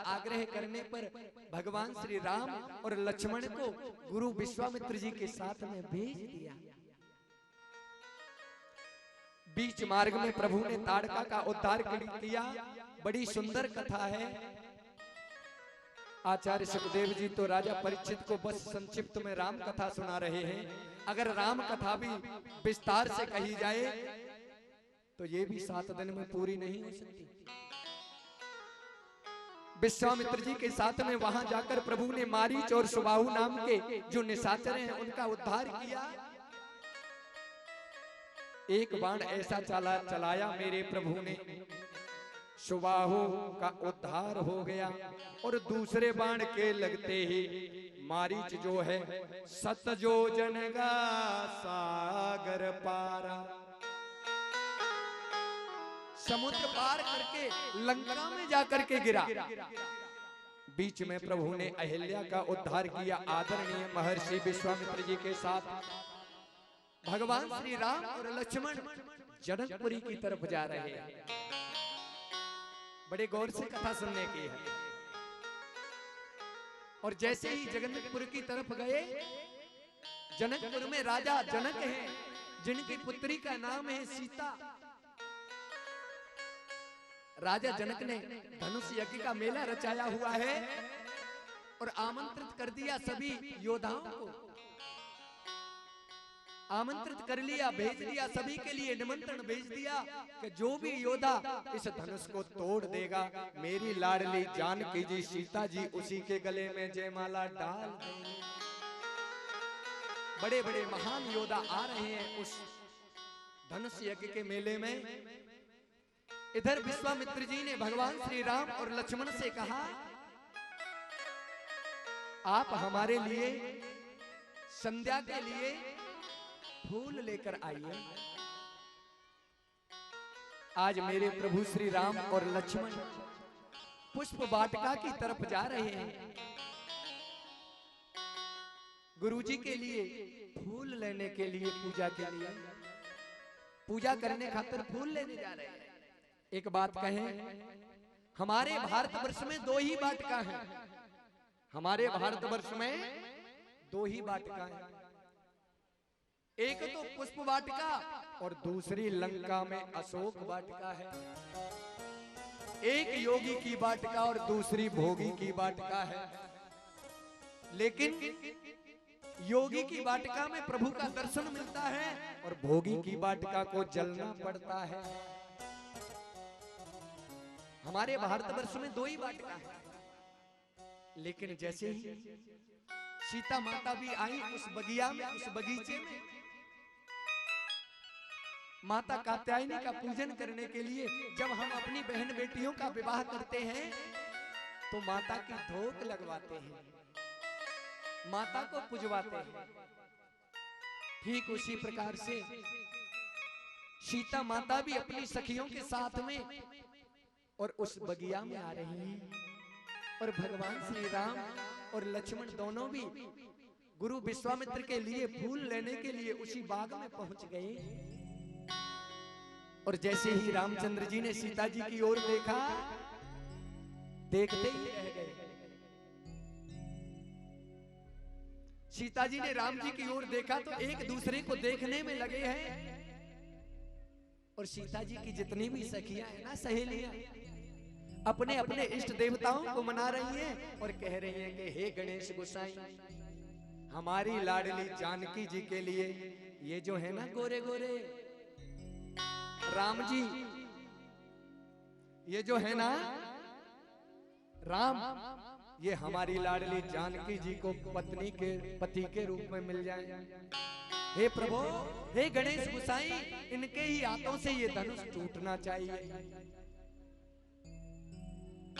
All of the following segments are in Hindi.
आग्रह करने पर भगवान श्री राम और लक्ष्मण को गुरु विश्वामित्र जी के साथ में भेज दिया। बीच मार्ग में प्रभु ने ताड़का का उद्धार किया। बड़ी सुंदर कथा है। आचार्य सुखदेव जी तो राजा परीक्षित को बस संक्षिप्त में राम कथा सुना रहे हैं। अगर राम कथा भी विस्तार से कही जाए तो ये भी 7 दिन में पूरी नहीं हो सकती। विश्वामित्र जी के साथ में वहां जाकर प्रभु ने मारीच और सुबाहु नाम के जो निशाचर हैं उनका उद्धार किया। एक बाण ऐसा चलाया मेरे प्रभु ने, सुबाहु का उद्धार हो गया। और दूसरे बाण के लगते ही मारीच जो है 7 योजन का सागर पारा, समुद्र पार करके लंका में जाकर के गिरा। बीच में प्रभु ने अहिल्या का उद्धार किया। आदरणीय महर्षि विश्वामित्र जी के साथ भगवान श्री राम और लक्ष्मण जनकपुरी की तरफ जा रहे हैं। बड़े गौर से कथा सुनने की है। और जैसे ही जनकपुर की तरफ गए, जनकपुर में राजा जनक हैं, जिनकी पुत्री का नाम है सीता। राजा जनक ने धनुष यज्ञ का मेला रचाया हुआ है और आमंत्रित कर दिया सभी योद्धाओं को। आमंत्रित कर लिया, भेज दिया, सभी के लिए निमंत्रण भेज दिया कि जो भी योद्धा इस धनुष को तोड़ देगा, मेरी लाडली जानकी जी सीता जी उसी के गले में जयमाला डाल देंगे। बड़े बड़े महान योद्धा आ रहे हैं उस धनुष यज्ञ के मेले में। इधर विश्वामित्र जी ने भगवान श्री राम और लक्ष्मण से कहा, आप हमारे लिए संध्या के लिए फूल लेकर आइए। आज मेरे प्रभु श्री राम और लक्ष्मण पुष्प वाटिका की तरफ जा रहे हैं। गुरुजी के लिए फूल लेने के लिए, पूजा के लिए, पूजा करने खातिर फूल लेने जा रहे हैं। एक बात कहें, हमारे भारतवर्ष में 2 ही वाटिका हैं। हमारे भारतवर्ष में 2 ही वाटिका हैं। एक तो पुष्प वाटिका और दूसरी लंका में अशोक वाटिका है। एक योगी की वाटिका और दूसरी भोगी की वाटिका है। लेकिन योगी की वाटिका में प्रभु का दर्शन मिलता है और भोगी की वाटिका को जलना पड़ता है। हमारे भारतवर्ष में 2 ही वाटिका है। लेकिन जैसे ही सीता माता भी आई उस बगिया में, उस बगीचे में, माता कात्यायनी का पूजन करने के लिए जब हम अपनी बहन बेटियों का विवाह करते हैं तो माता की धोक लगवाते हैं, माता को पूजवाते हैं। ठीक उसी प्रकार से सीता माता भी अपनी सखियों के साथ में और उस बगिया में आ रही हैं। और भगवान श्री राम और लक्ष्मण दोनों भी गुरु विश्वामित्र के लिए फूल लेने के लिए उसी बाग में पहुंच गए। और जैसे ही रामचंद्र जी ने सीता जी की ओर देखा, देखते ही रह गए। सीता जी ने राम जी की ओर देखा तो एक दूसरे को देखने में लगे हैं। और सीता जी की जितनी भी सखियां हैं ना, सहेलियां, अपने अपने इष्ट देवताओं को मना रही हैं और कह रही हैं कि हे गणेश गोसाई, हमारी लाडली जानकी जी के लिए ये जो है ना गोरे गोरे राम जी, ये जो है ना राम, ये हमारी लाडली जानकी जी को पत्नी के पति के रूप में मिल जाए। हे प्रभु, हे गणेश गोसाई, इनके ही हाथों से ये धनुष टूटना चाहिए।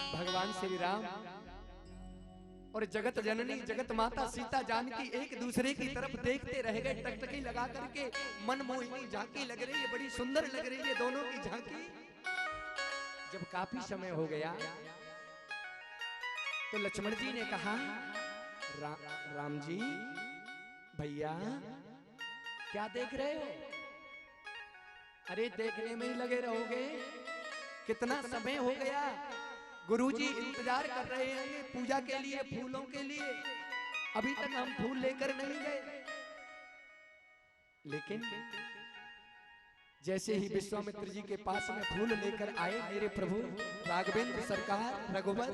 भगवान श्री राम और जगत जननी जगत माता सीता जानकी एक दूसरे की तरफ देखते रह गए, टकटकी लगा करके। मनमोहिनी झांकी लग रही है, बड़ी सुंदर लग रही है दोनों की झांकी। जब काफी समय हो गया तो लक्ष्मण जी ने कहा, राम जी भैया क्या देख रहे हो? अरे देखने में ही लगे रहोगे, कितना समय हो गया, गुरुजी इंतजार कर रहे हैं पूजा के लिए, फूलों के लिए। अभी तक हम फूल लेकर नहीं गए। लेकिन जैसे ही विश्वामित्र जी के पास में फूल लेकर आए मेरे प्रभु राघवेंद्र सरकार रघुवर,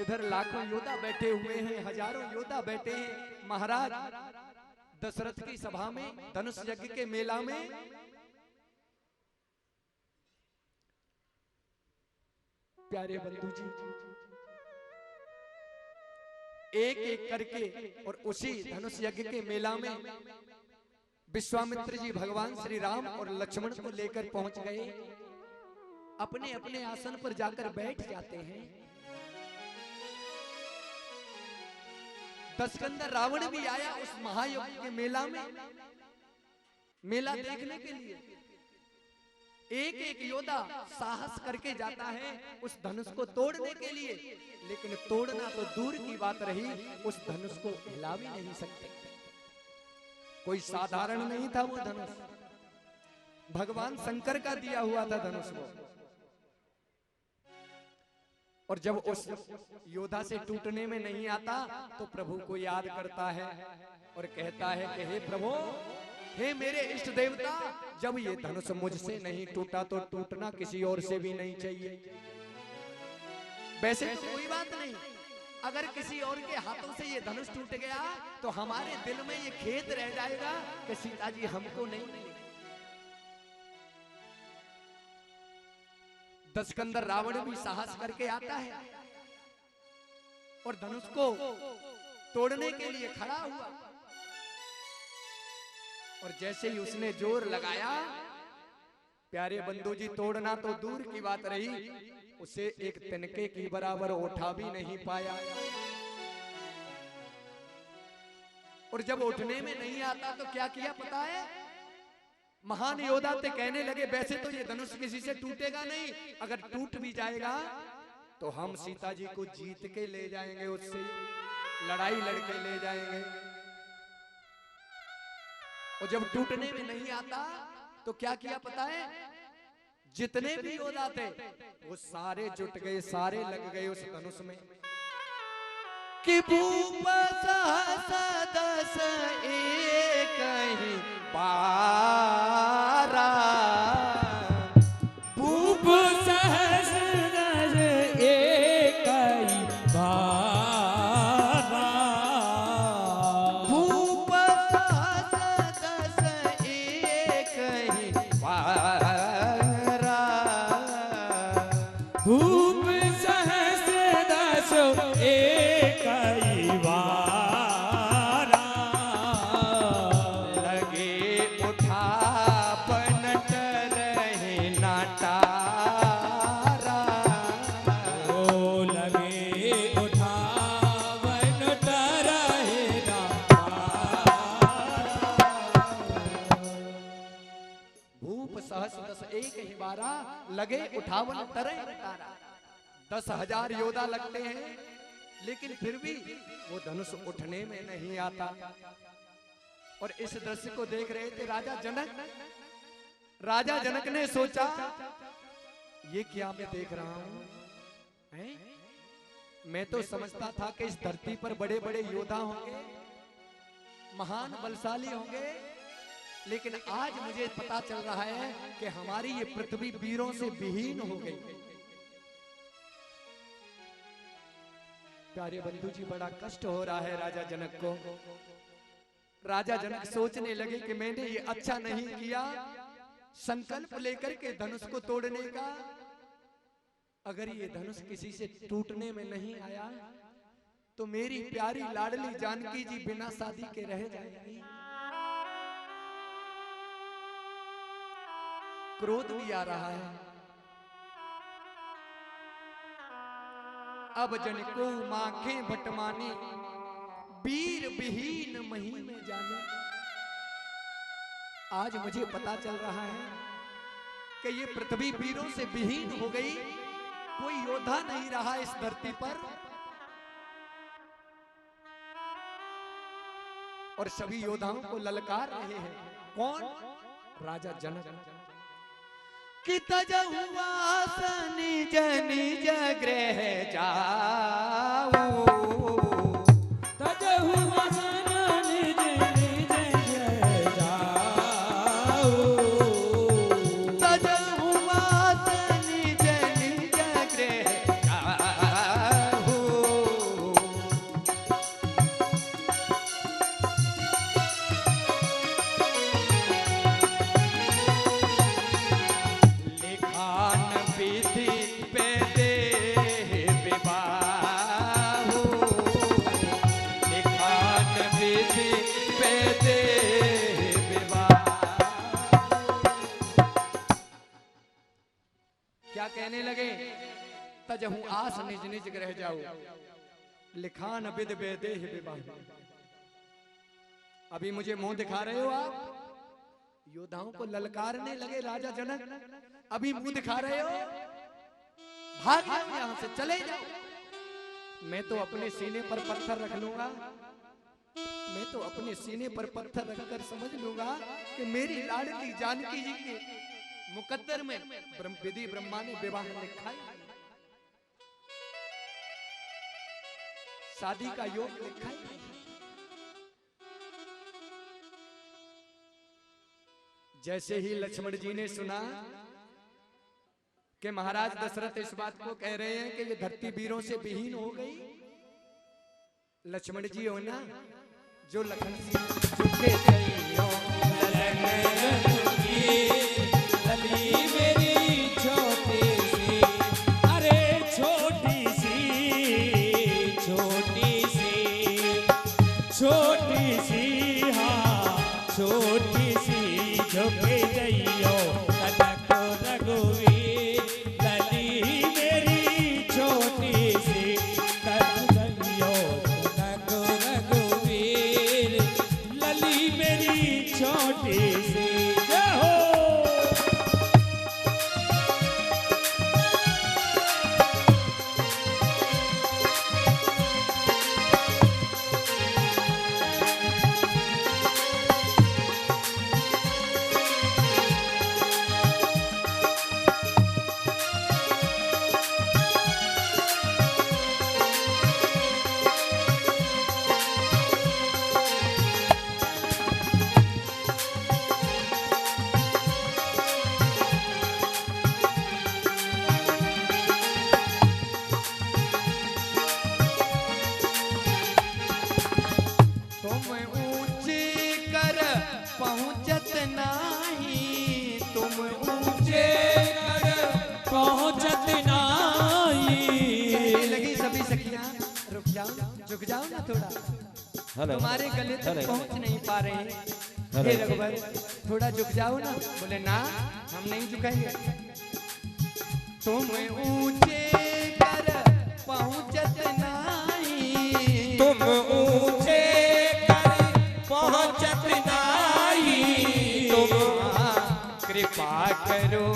इधर लाखों योद्धा बैठे हुए हैं, हजारों योद्धा बैठे हैं महाराज दशरथ की सभा में, धनुष यज्ञ के मेला में। प्यारे बंधु जी, एक एक करके और उसी धनुष यज्ञ के मेला में विश्वामित्र जी भगवान श्री राम और लक्ष्मण को लेकर पहुंच गए। अपने अपने आसन पर जाकर बैठ जाते हैं। दशकंदर रावण भी आया उस महायुद्ध के मेला में, मेला देखने के लिए। एक एक योद्धा साहस करके जाता है उस धनुष को तोड़ने के लिए, लेकिन तोड़ना तो दूर की बात रही, उस धनुष को हिला भी नहीं सकते। कोई साधारण नहीं था वो धनुष, भगवान शंकर का दिया हुआ था धनुष वो। और जब उस योद्धा से टूटने में नहीं आता तो प्रभु को याद करता है और कहता है कि हे प्रभु, हे मेरे इष्ट देवता, जब ये धनुष मुझसे नहीं टूटा तो टूटना किसी और से भी नहीं चाहिए। वैसे तो कोई बात नहीं, अगर किसी और के हाथों से ये धनुष टूट गया तो हमारे दिल में ये खेद रह जाएगा कि सीता जी हमको नहीं मिली। दशकंदर रावण भी साहस करके आता है और धनुष को तोड़ने के लिए खड़ा हुआ। और जैसे ही उसने जोर लगाया, प्यारे बंधु जी, तोड़ना तो दूर की बात रही, उसे एक तिनके की बराबर उठा भी नहीं पाया। और जब उठने में नहीं आता तो क्या किया पता है? महान योद्धा ते कहने लगे, वैसे तो ये धनुष किसी से टूटेगा नहीं, अगर टूट भी जाएगा तो हम सीता जी को जीत के ले जाएंगे, उससे लड़ाई लड़के ले जाएंगे। और जब टूटने में नहीं आता तो क्या किया पता है? जितने भी योद्धा थे वो सारे जुट गए, सारे लग गए उस धनुष में। कि भूप सहस दस एक ही बारा, भूप सहस दस एक ही बारा, भूप सहस दस एक ही बारा, भूप सहस दस एक ही बारा, लगे उठावन रहे नाटारा, ओ लगे उठावन रहे नाटारा। भूप सहस दस एक ही बारा, लगे उठावन तरह तारा। 10,000 योद्धा लगते हैं, लेकिन फिर भी वो धनुष उठने में नहीं आता। और इस दृश्य को देख रहे थे राजा जनक। राजा जनक ने सोचा, ये क्या मैं देख रहा हूं? हैं? मैं तो समझता था कि इस धरती पर बड़े बड़े योद्धा होंगे, महान बलशाली होंगे, लेकिन आज मुझे पता चल रहा है कि हमारी ये पृथ्वी वीरों से विहीन हो गई। प्यारे बंधु जी, बड़ा कष्ट हो रहा है राजा जनक को। राजा जनक सोचने लगे कि मैंने ये अच्छा नहीं किया, संकल्प लेकर के धनुष को तोड़ने का। अगर ये धनुष किसी से टूटने में नहीं आया तो मेरी प्यारी लाडली जानकी जी बिना शादी के रह जाएंगी। क्रोध भी आ रहा है। अब जन को माखे भटमानी, वीर विहीन मही में जाने। आज मुझे पता चल रहा है कि ये पृथ्वी वीरों से विहीन हो गई, कोई योद्धा नहीं रहा इस धरती पर। और सभी योद्धाओं को ललकार रहे हैं। कौन? राजा जनक। कि तजहुआस निज निज गृह जाओ, तजहुआस निज निज गृह जाओ, तजहुआस निज निज गृह जाओ। लिखान विधि पे देह विवाह, लिखान विधि पे देह विवाह। क्या कहने लगे? तजहु आस निज निज ग्रह जाओ, लिखान विध बेदेह विवाह। अभी मुझे मुंह दिखा रहे हो आप? योद्धाओं को ललकारने लगे राजा जनक, अभी मुंह दिखा रहे हो? भाग जाओ यहां से, चले जाओ। मैं तो अपने सीने पर पत्थर रख लूंगा, मैं तो अपने सीने पर पत्थर रखकर समझ लूंगा कि मेरी लाडली जानकी जी के मुकद्दर में विधि ब्रह्मा ने विवाह लिखा है, शादी का योग लिखा है। जैसे ही लक्ष्मण जी ने सुना कि महाराज दशरथ इस बात को कह रहे हैं कि ये धरती वीरों से विहीन हो गई, लक्ष्मण जी हो ना जो लखन झुके जइयो लली मेरी छोटी सी, अरे छोटी सी, छोटी सी, छोटी सी, हाँ छोटी सी, झुके जइयो कनक रघुवीर, लली मेरी छोटी सी, कनक जइयो कनक रघुवीर, लली मेरी छोटी सी। जय हो। तुम ऊंचे कर पहुंचत नाही, तुम ऊंचे कर पहुंचत नाही। कहने लगी सभी सखियां, रुक जाओ, झुक जाओ ना थोड़ा, तुम्हारे गले तक पहुंच नहीं पा रहे हैं। हे रघुवर थोड़ा झुक जाओ ना। बोले ना हम नहीं झुकेंगे। तुम ऊंचे कर पहुंचत नाही, तुम ऊंचे कर पहुंचत नाही, तुम कृपा करो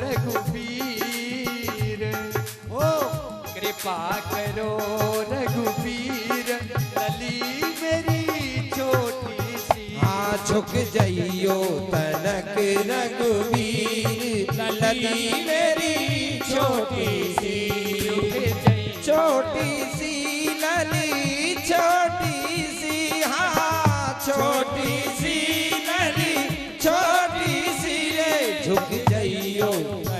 रघुवीर, ओ कृपा करो रघुवीर, लली मेरी छोटी सी। हाँ झुक जइयो तनक रघुवीर, लली मेरी छोटी सी, छोटी सी लली छोटी सी, हाँ छोटी सी लली छोटी सी रे, झुक जइयो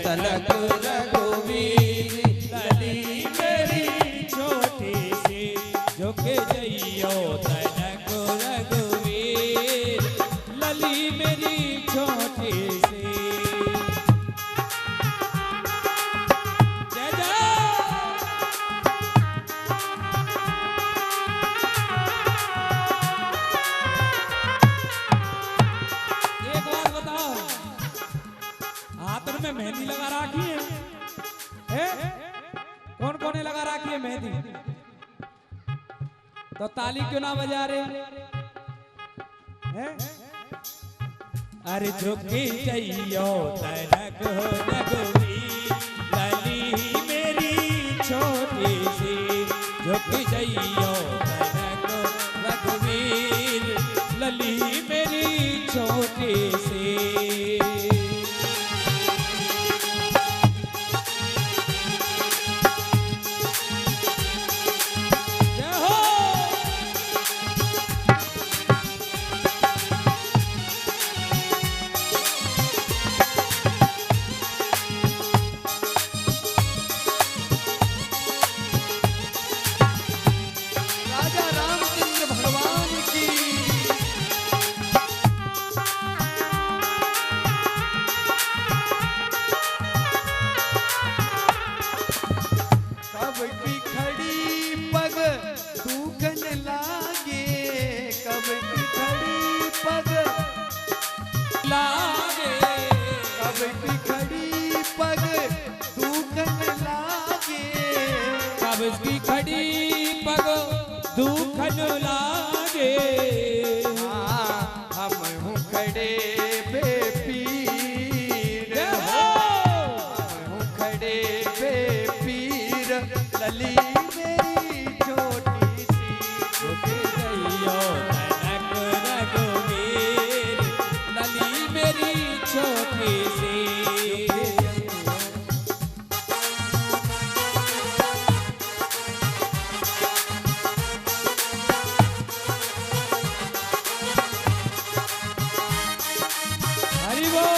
तनक रघुवीर, लली मेरी छोटी सी, झुक जइयो तनक रघुवीर, लली मेरी छोटी सी। जय जय। एक बात बताओ, हाथ में मेहंदी लगा रखी है? कौन कौन ने लगा रखी है मेहंदी? तो ताली क्यों ना बजा रहे हैं? अरे झुकी जइयो तनक रघुवीर, लली मेरी छोटी सी, झुकी जइयो तनक रघुवीर, लली मेरी छोटी सी। की खड़ी पग दुखन लागे, कब की खड़ी पग लागे, कब की खड़ी पग दुखन लागे, कब की खड़ी पग दुखन लागे। हम हूँ खड़े बेपीर, हम हूँ खड़े बेपीर, लली मेरी छोटी सी झुक गइयो तनक रघुवीर, लली मेरी छोटी सी। हरि बोल।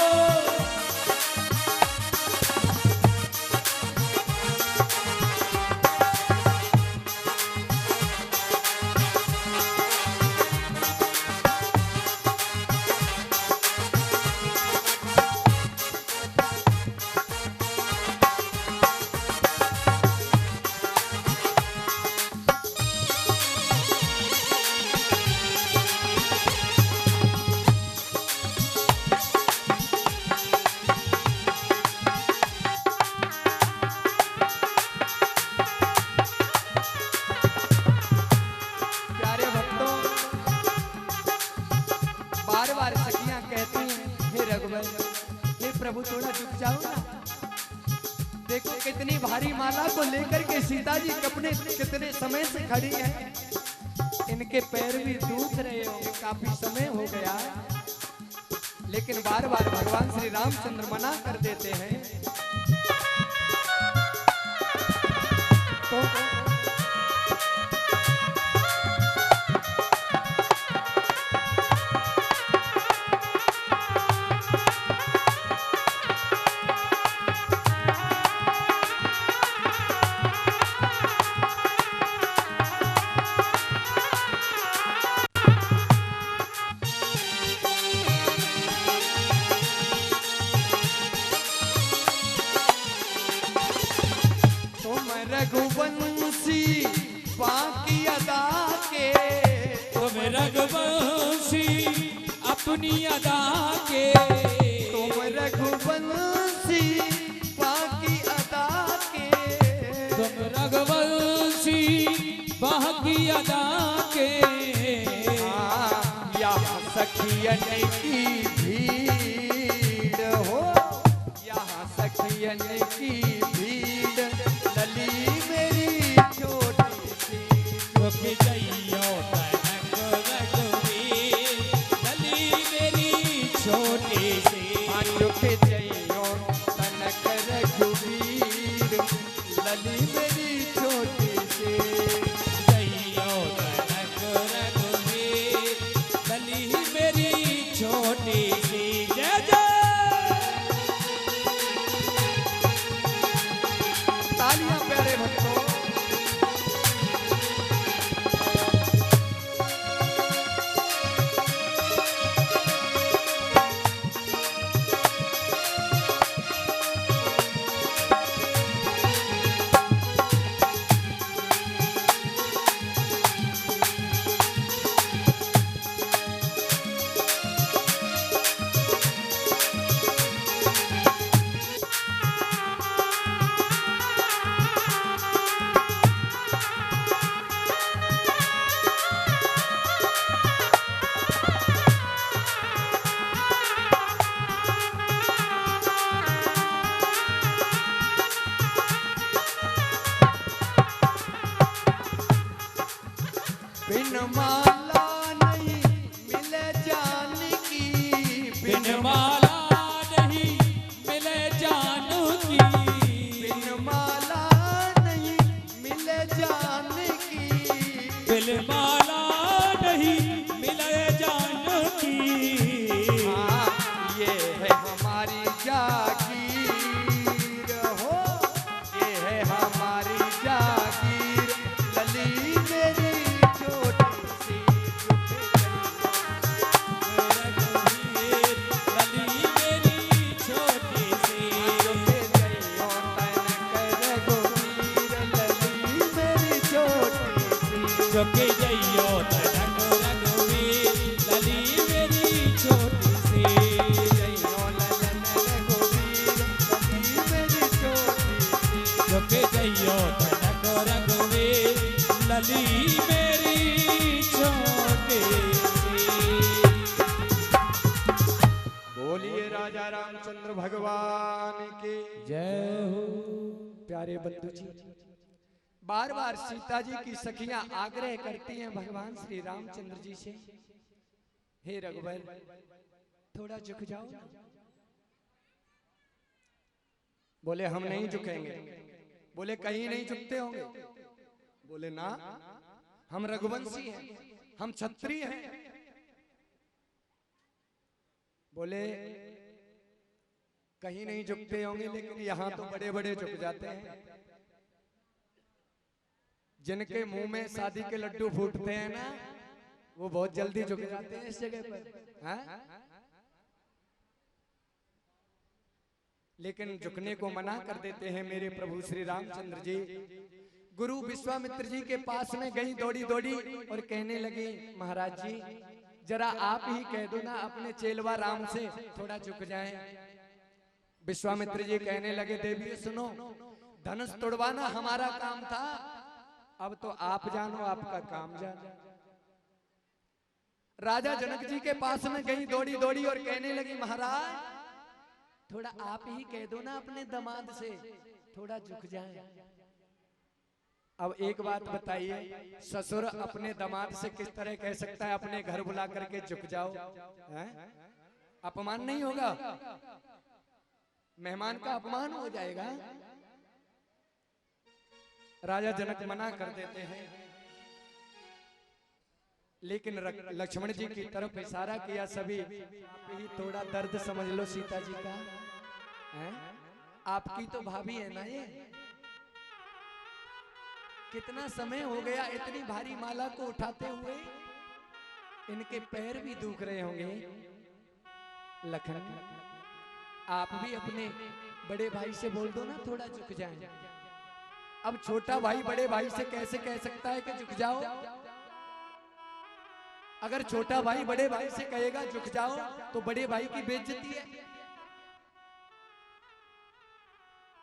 प्यारे भक्तों, बार बार सखियां कहती हैं, हे रघुवर, हे प्रभु थोड़ा झुक जाओ ना। देखो कितनी भारी माला को लेकर के सीता जी कितने समय से खड़ी हैं, इनके पैर भी दुख रहे होंगे, काफी समय हो गया, लेकिन बार बार भगवान श्री रामचंद्र मना कर देते हैं। तो रघुवंशी बाकी अदा के, तुम रघुवंशी अपनी अदा के, तुम रघुवंशी बाकी अदा के, तुम रघुवंशी बाकी अदा के। यहाँ सखियन की भीड़ हो, यहाँ सखियन की भीड़, लली मेरी छोटी सी झुक गइयो तनक रघुवीर, लली मेरी छोटी सी। झुक जइयो तनक रघुवीर, लली मेरी छोटी सी। गइयो तनक रघुवीर, लली मेरी छोटी सी। जय जय। तालियां प्यारे भक्तों। बिन माला नहीं मिले जान की, बिन माला नहीं मिले जानू की, बिन माला नहीं मिले जान की, बिन माला नहीं मिले जानू की। ये है हमारी जागीर हो, ये है हमारी जागीर, लली मेरी छोटी सी। झुक जइयो तनक रघुवीर लली मेरी छोटी सी जइयो ललन रघुवीर लली मेरी छोटी सी। झुक जइयो तनक रघुवीर लली मेरी छोटी सी। बोलिए राजा रामचंद्र भगवान की जय हो। प्यारे बंधु जी, बार बार सीता जी की सखियां आग्रह करती हैं भगवान श्री रामचंद्र जी से, हे रघुवर थोड़ा झुक जाओ ना। बोले हम नहीं झुकेंगे। बोले कहीं नहीं झुकते होंगे। बोले ना, हम रघुवंशी हैं, हम क्षत्रिय हैं। बोले कहीं नहीं झुकते होंगे, लेकिन यहाँ तो बड़े बड़े झुक जाते हैं। जिनके मुंह में शादी के लड्डू फूटते हैं ना, वो बहुत जल्दी झुक जाते हैं इस जगह पर। हाँ? लेकिन झुकने को मना कर देते हैं मेरे प्रभु श्री रामचंद्र जी। गुरु विश्वामित्र जी के पास में गई दौड़ी दौड़ी और कहने लगी, महाराज जी जरा आप ही कह दो ना अपने चेलवा राम से थोड़ा झुक जाएं। विश्वामित्र जी कहने लगे, देवी सुनो, धनुष तोड़वाना हमारा काम था, अब तो आप जानो, आपका काम जानो। राजा जनक जी के पास में गई दौड़ी दौड़ी और कहने लगी, महाराज थोड़ा आप ही कह दो ना अपने दामाद से थोड़ा झुक जाए। अब एक बात बताइए, ससुर अपने दामाद से किस तरह कह सकता है अपने घर बुला करके झुक जाओ? है? अपमान नहीं होगा? मेहमान का अपमान हो जाएगा। राजा जनक मना कर देते हैं, लेकिन लक्ष्मण जी की तरफ इशारा किया। सभी आप ही थोड़ा दर्द समझ लो सीता जी का। हैं? आपकी तो भाभी है ना ये। कितना समय हो गया इतनी भारी माला को उठाते हुए, इनके पैर भी दुख रहे होंगे। लखन आप भी अपने बड़े भाई से बोल दो ना थोड़ा झुक जाए। अब छोटा भाई बड़े भाई से कैसे कह सकता है कि झुक जाओ? अगर छोटा भाई बड़े भाई से कहेगा झुक जाओ तो बड़े भाई की बेइज्जती है।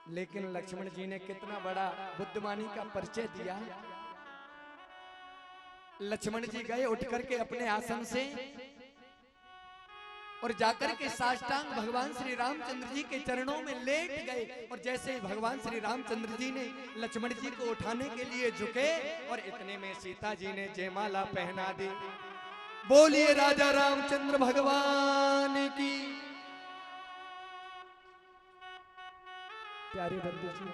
लेकिन लक्ष्मण जी ने कितना बड़ा बुद्धिमानी का परिचय दिया। लक्ष्मण जी गए उठ करके अपने आसन से और जाकर के साष्टांग भगवान श्री रामचंद्र जी के चरणों में लेट गए। और जैसे ही भगवान श्री रामचंद्र जी ने लक्ष्मण जी को उठाने के लिए झुके और इतने में सीता जी ने जयमाला पहना दी। बोलिए राजा रामचंद्र भगवान की। प्यारे बंधु जी,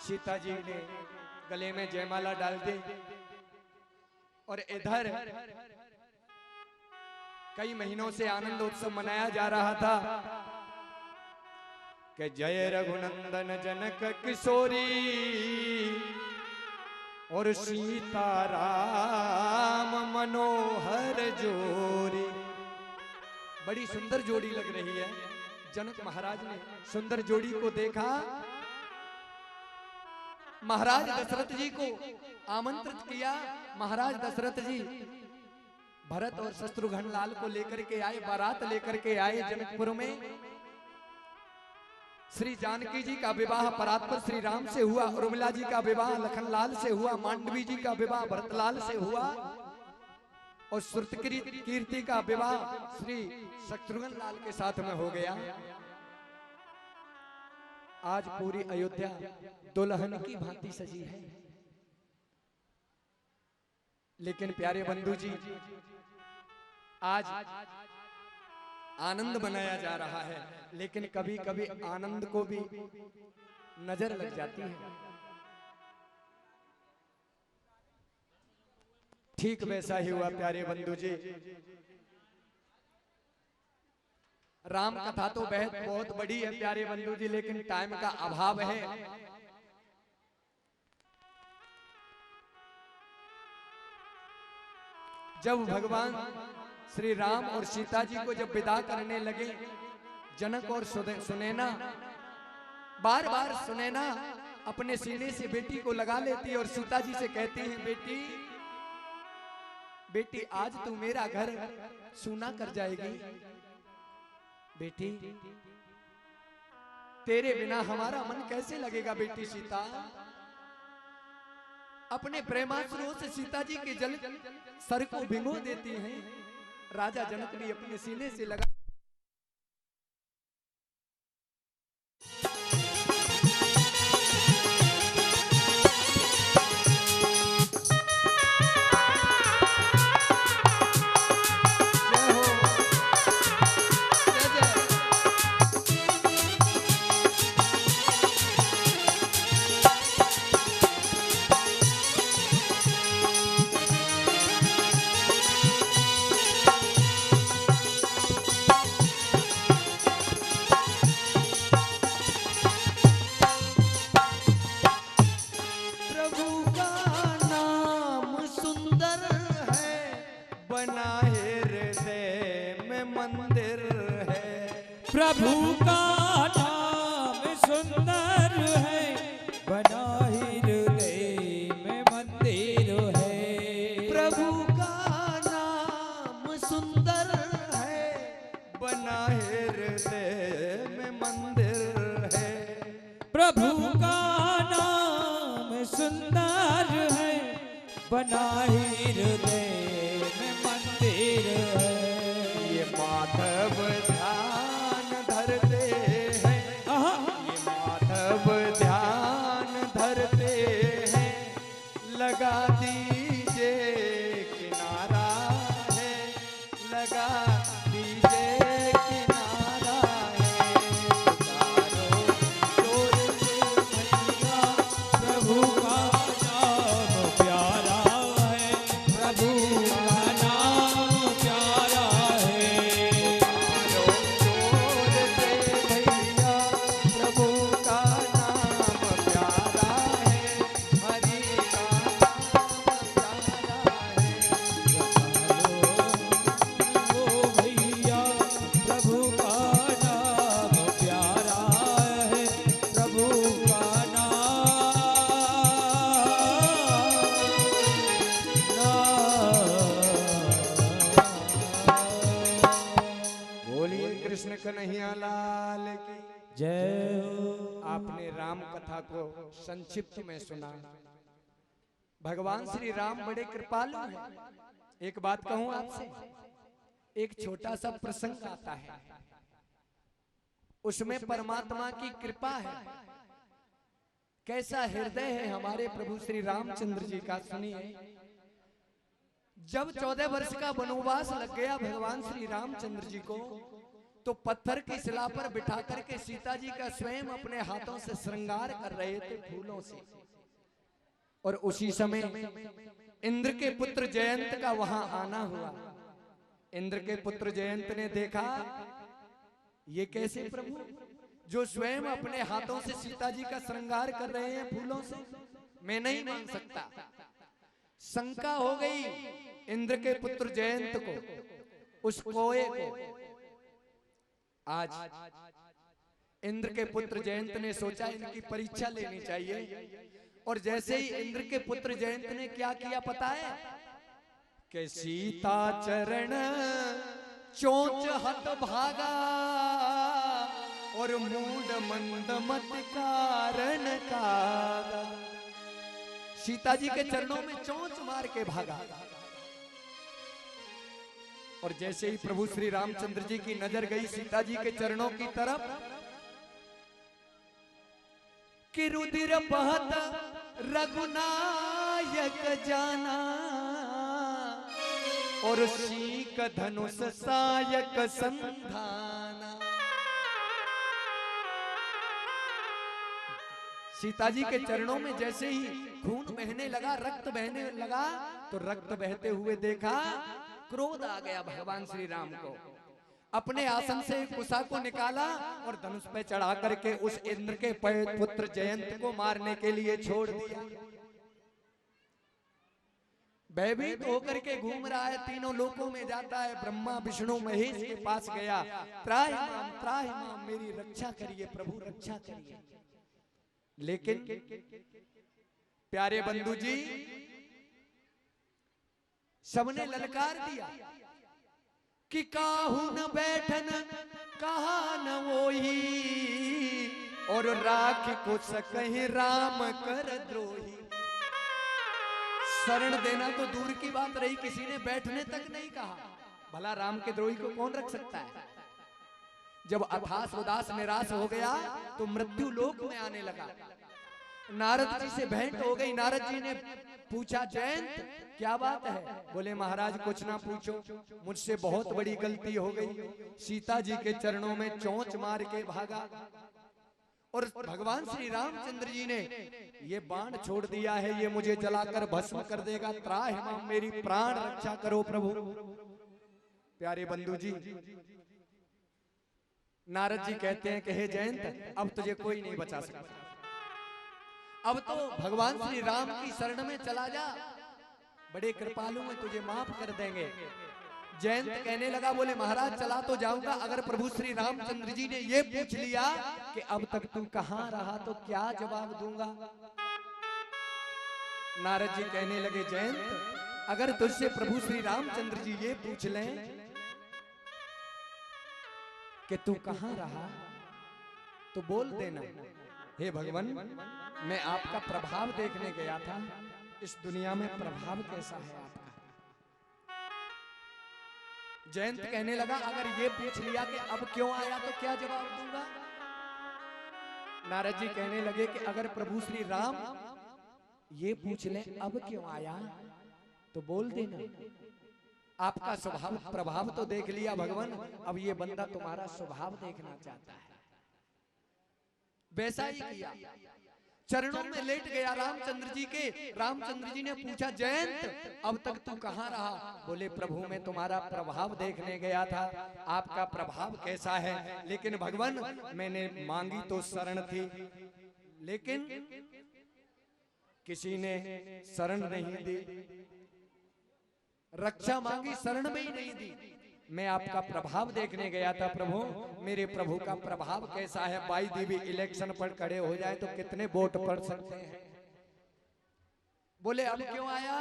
सीता जी ने गले में जयमाला डाल दी और इधर कई महीनों से आनंद उत्सव मनाया जा रहा था कि जय रघुनंदन जनक किशोरी और सीताराम मनोहर जोड़ी। बड़ी सुंदर जोड़ी लग रही है। जनक महाराज ने सुंदर जोड़ी को देखा। महाराज दशरथ जी को आमंत्रित किया। महाराज दशरथ जी भरत और शत्रुघ्न लाल को लेकर के आए, बारात लेकर के आए जनकपुर में। श्री जानकी जी का विवाह परात्पर श्री राम से हुआ, उर्मिला जी का विवाह लखनलाल से हुआ, मांडवी जी का विवाह भरतलाल से हुआ और कीर्ति का विवाह श्री शत्रुघ्न लाल के साथ में हो गया। आज पूरी अयोध्या दुल्हन की भांति सजी है। लेकिन प्यारे बंधु जी, आज आनंद मनाया जा रहा है, लेकिन कभी कभी आनंद को भी नजर लग जाती है। ठीक वैसा ही हुआ प्यारे बंधु जी। राम कथा तो बहुत बड़ी है प्यारे बंधु जी, लेकिन टाइम का अभाव है। जब भगवान श्री राम और सीता जी को जब विदा करने लगे, जनक और सुनैना बार बार सुनैना अपने सीने से बेटी को लगा लेती है और सीता जी से कहती है, बेटी बेटी आज तू मेरा घर सूना कर जाएगी। बेटी तेरे बिना हमारा मन कैसे लगेगा। बेटी सीता अपने प्रेमाश्रुओं से सीता जी के जल सर को भिगो देती हैं। राजा जनक भी अपने सीने से लगा प्रभु का नाम सुंदर है, बना हृदय में मंदिर है। प्रभु का नाम सुंदर है, बना हृदय में मंदिर है। प्रभु का नाम सुंदर है, बना हृदय में मंदिर है। ये माधव ध्यान धरते हैं, ये माधव ध्यान धरते हैं। लगा दीजिए किनारा है, लगा दीजिए किनारा है। पुकारो जोर से भैया, प्रभु का नाम प्यारा है, प्रभु का नाम प्यारा है। पुकारो जोर से भैया, प्रभु का नाम प्यारा है, हरि का नाम प्यारा है। ओ भैया, प्रभु का नाम प्यारा है, प्रभु का नाम। बोलिए कृष्ण कन्हैया लाल की। जय हो। आपने राम कथा को संक्षिप्त में सुना। भगवान श्री राम बड़े कृपालु हैं। एक बात कहूं आपसे, एक छोटा सा प्रसंग आता है, उसमें परमात्मा की कृपा है। कैसा हृदय है हमारे प्रभु श्री रामचंद्र जी का, सुनिए। जब 14 वर्ष का वनवास लग गया भगवान श्री रामचंद्र जी को, तो पत्थर की शिला पर बिठा करके सीता जी का स्वयं अपने हाथों से श्रृंगार कर रहे थे फूलों से। और उसी समय इंद्र के पुत्र जयंत का वहां आना हुआ। इंद्र के पुत्र जयंत ने देखा, ये कैसे प्रभु जो स्वयं अपने हाथों से सीता जी का श्रृंगार कर रहे हैं फूलों से, मैं नहीं मान सकता। शंका हो गई इंद्र के पुत्र जयंत को, उस कोए को। आज इंद्र के पुत्र जयंत ने सोचा इनकी परीक्षा लेनी चाहिए। और जैसे ही इंद्र के पुत्र जयंत ने क्या किया पता है, कि सीता चरण चोंच हत भागा और मूड मंद मत कारण कागा। सीता जी के चरणों में चोंच मार के भागा। और जैसे ही प्रभु श्री रामचंद्र जी की नजर गई सीता जी के चरणों की तरफ, कि रुधिर बहत रघुनायक जाना और सीक धनुष सायक संधाना। सीता जी के चरणों में जैसे ही खून बहने लगा, रक्त बहने लगा, तो रक्त बहते हुए देखा, क्रोध आ गया भगवान श्री राम को। अपने आसन से कुशा को निकाला और धनुष पे चढ़ा करके उस इंद्र के पुत्र जयंत को मारने के लिए छोड़ दिया। भयभीत होकर के घूम रहा है, तीनों लोकों में जाता है, ब्रह्मा विष्णु महेश के पास गया, त्राहि माम मेरी रक्षा करिए प्रभु, रक्षा करिए। लेकिन प्यारे बंधु जी, सबने ललकार दिया कि काहू न बैठन कहा न वोही, और राख को सकहि राम कर द्रोही। शरण देना तो दूर की बात रही, किसी ने बैठने तक नहीं कहा। भला राम के द्रोही को कौन रख सकता है? जब अथास उदास निराश हो गया तो मृत्यु लोक में आने लगा। नारद जी से भेंट हो गई। नारद जी ने पूछा, जयंत क्या बात है? बोले महाराज कुछ ना पूछो, मुझसे बहुत बड़ी गलती हो गई। सीता जी के चरणों में चोंच मार के भागा, और भगवान श्री रामचंद्र जी ने ये बाण छोड़ दिया है, ये मुझे जलाकर भस्म कर देगा। त्राहि माम, मेरी प्राण रक्षा करो प्रभु। प्यारे बंधु जी, नारद जी कहते हैं कि हे जयंत, अब तुझे कोई नहीं बचा सकता। अब तो भगवान श्री राम की शरण में चला जा, बड़े कृपालु हैं, तुझे माफ कर देंगे। जयंत कहने लगा, बोले महाराज चला तो जाऊंगा, अगर प्रभु श्री रामचंद्र जी ने ये पूछ लिया कि अब तक तू कहां रहा तो क्या जवाब दूंगा? नारद जी कहने लगे, जयंत अगर तुझसे प्रभु श्री रामचंद्र जी ये पूछ लें कि तू कहां रहा तो बोल देना, हे भगवान मैं आपका प्रभाव देखने गया था, इस दुनिया में प्रभाव कैसा है आपका। जयंत कहने लगा, अगर ये पूछ लिया कि अब क्यों आया तो क्या जवाब दूंगा? नारद जी कहने लगे कि अगर प्रभु श्री राम ये पूछ ले अब क्यों आया तो बोल देना, आपका स्वभाव प्रभाव तो देख लिया भगवान, अब ये बंदा तुम्हारा स्वभाव देखना चाहता है। वैसा ही किया, चरणों में लेट गया रामचंद्र जी के। रामचंद्र जी ने पूछा, जयंत अब तक तू कहां रहा? बोले प्रभु मैं तुम्हारा प्रभाव देखने गया था, आपका प्रभाव कैसा है। लेकिन भगवान मैंने मांगी तो शरण थी, लेकिन किसी ने शरण नहीं दी, रक्षा मांगी शरण में ही नहीं दी। मैं आपका प्रभाव देखने गया था प्रभु, मेरे प्रभु का प्रभाव कैसा है। बाई देवी इलेक्शन पर खड़े हो जाए तो कितने वोट पड़ सकते हैं। बोले अब क्यों आया?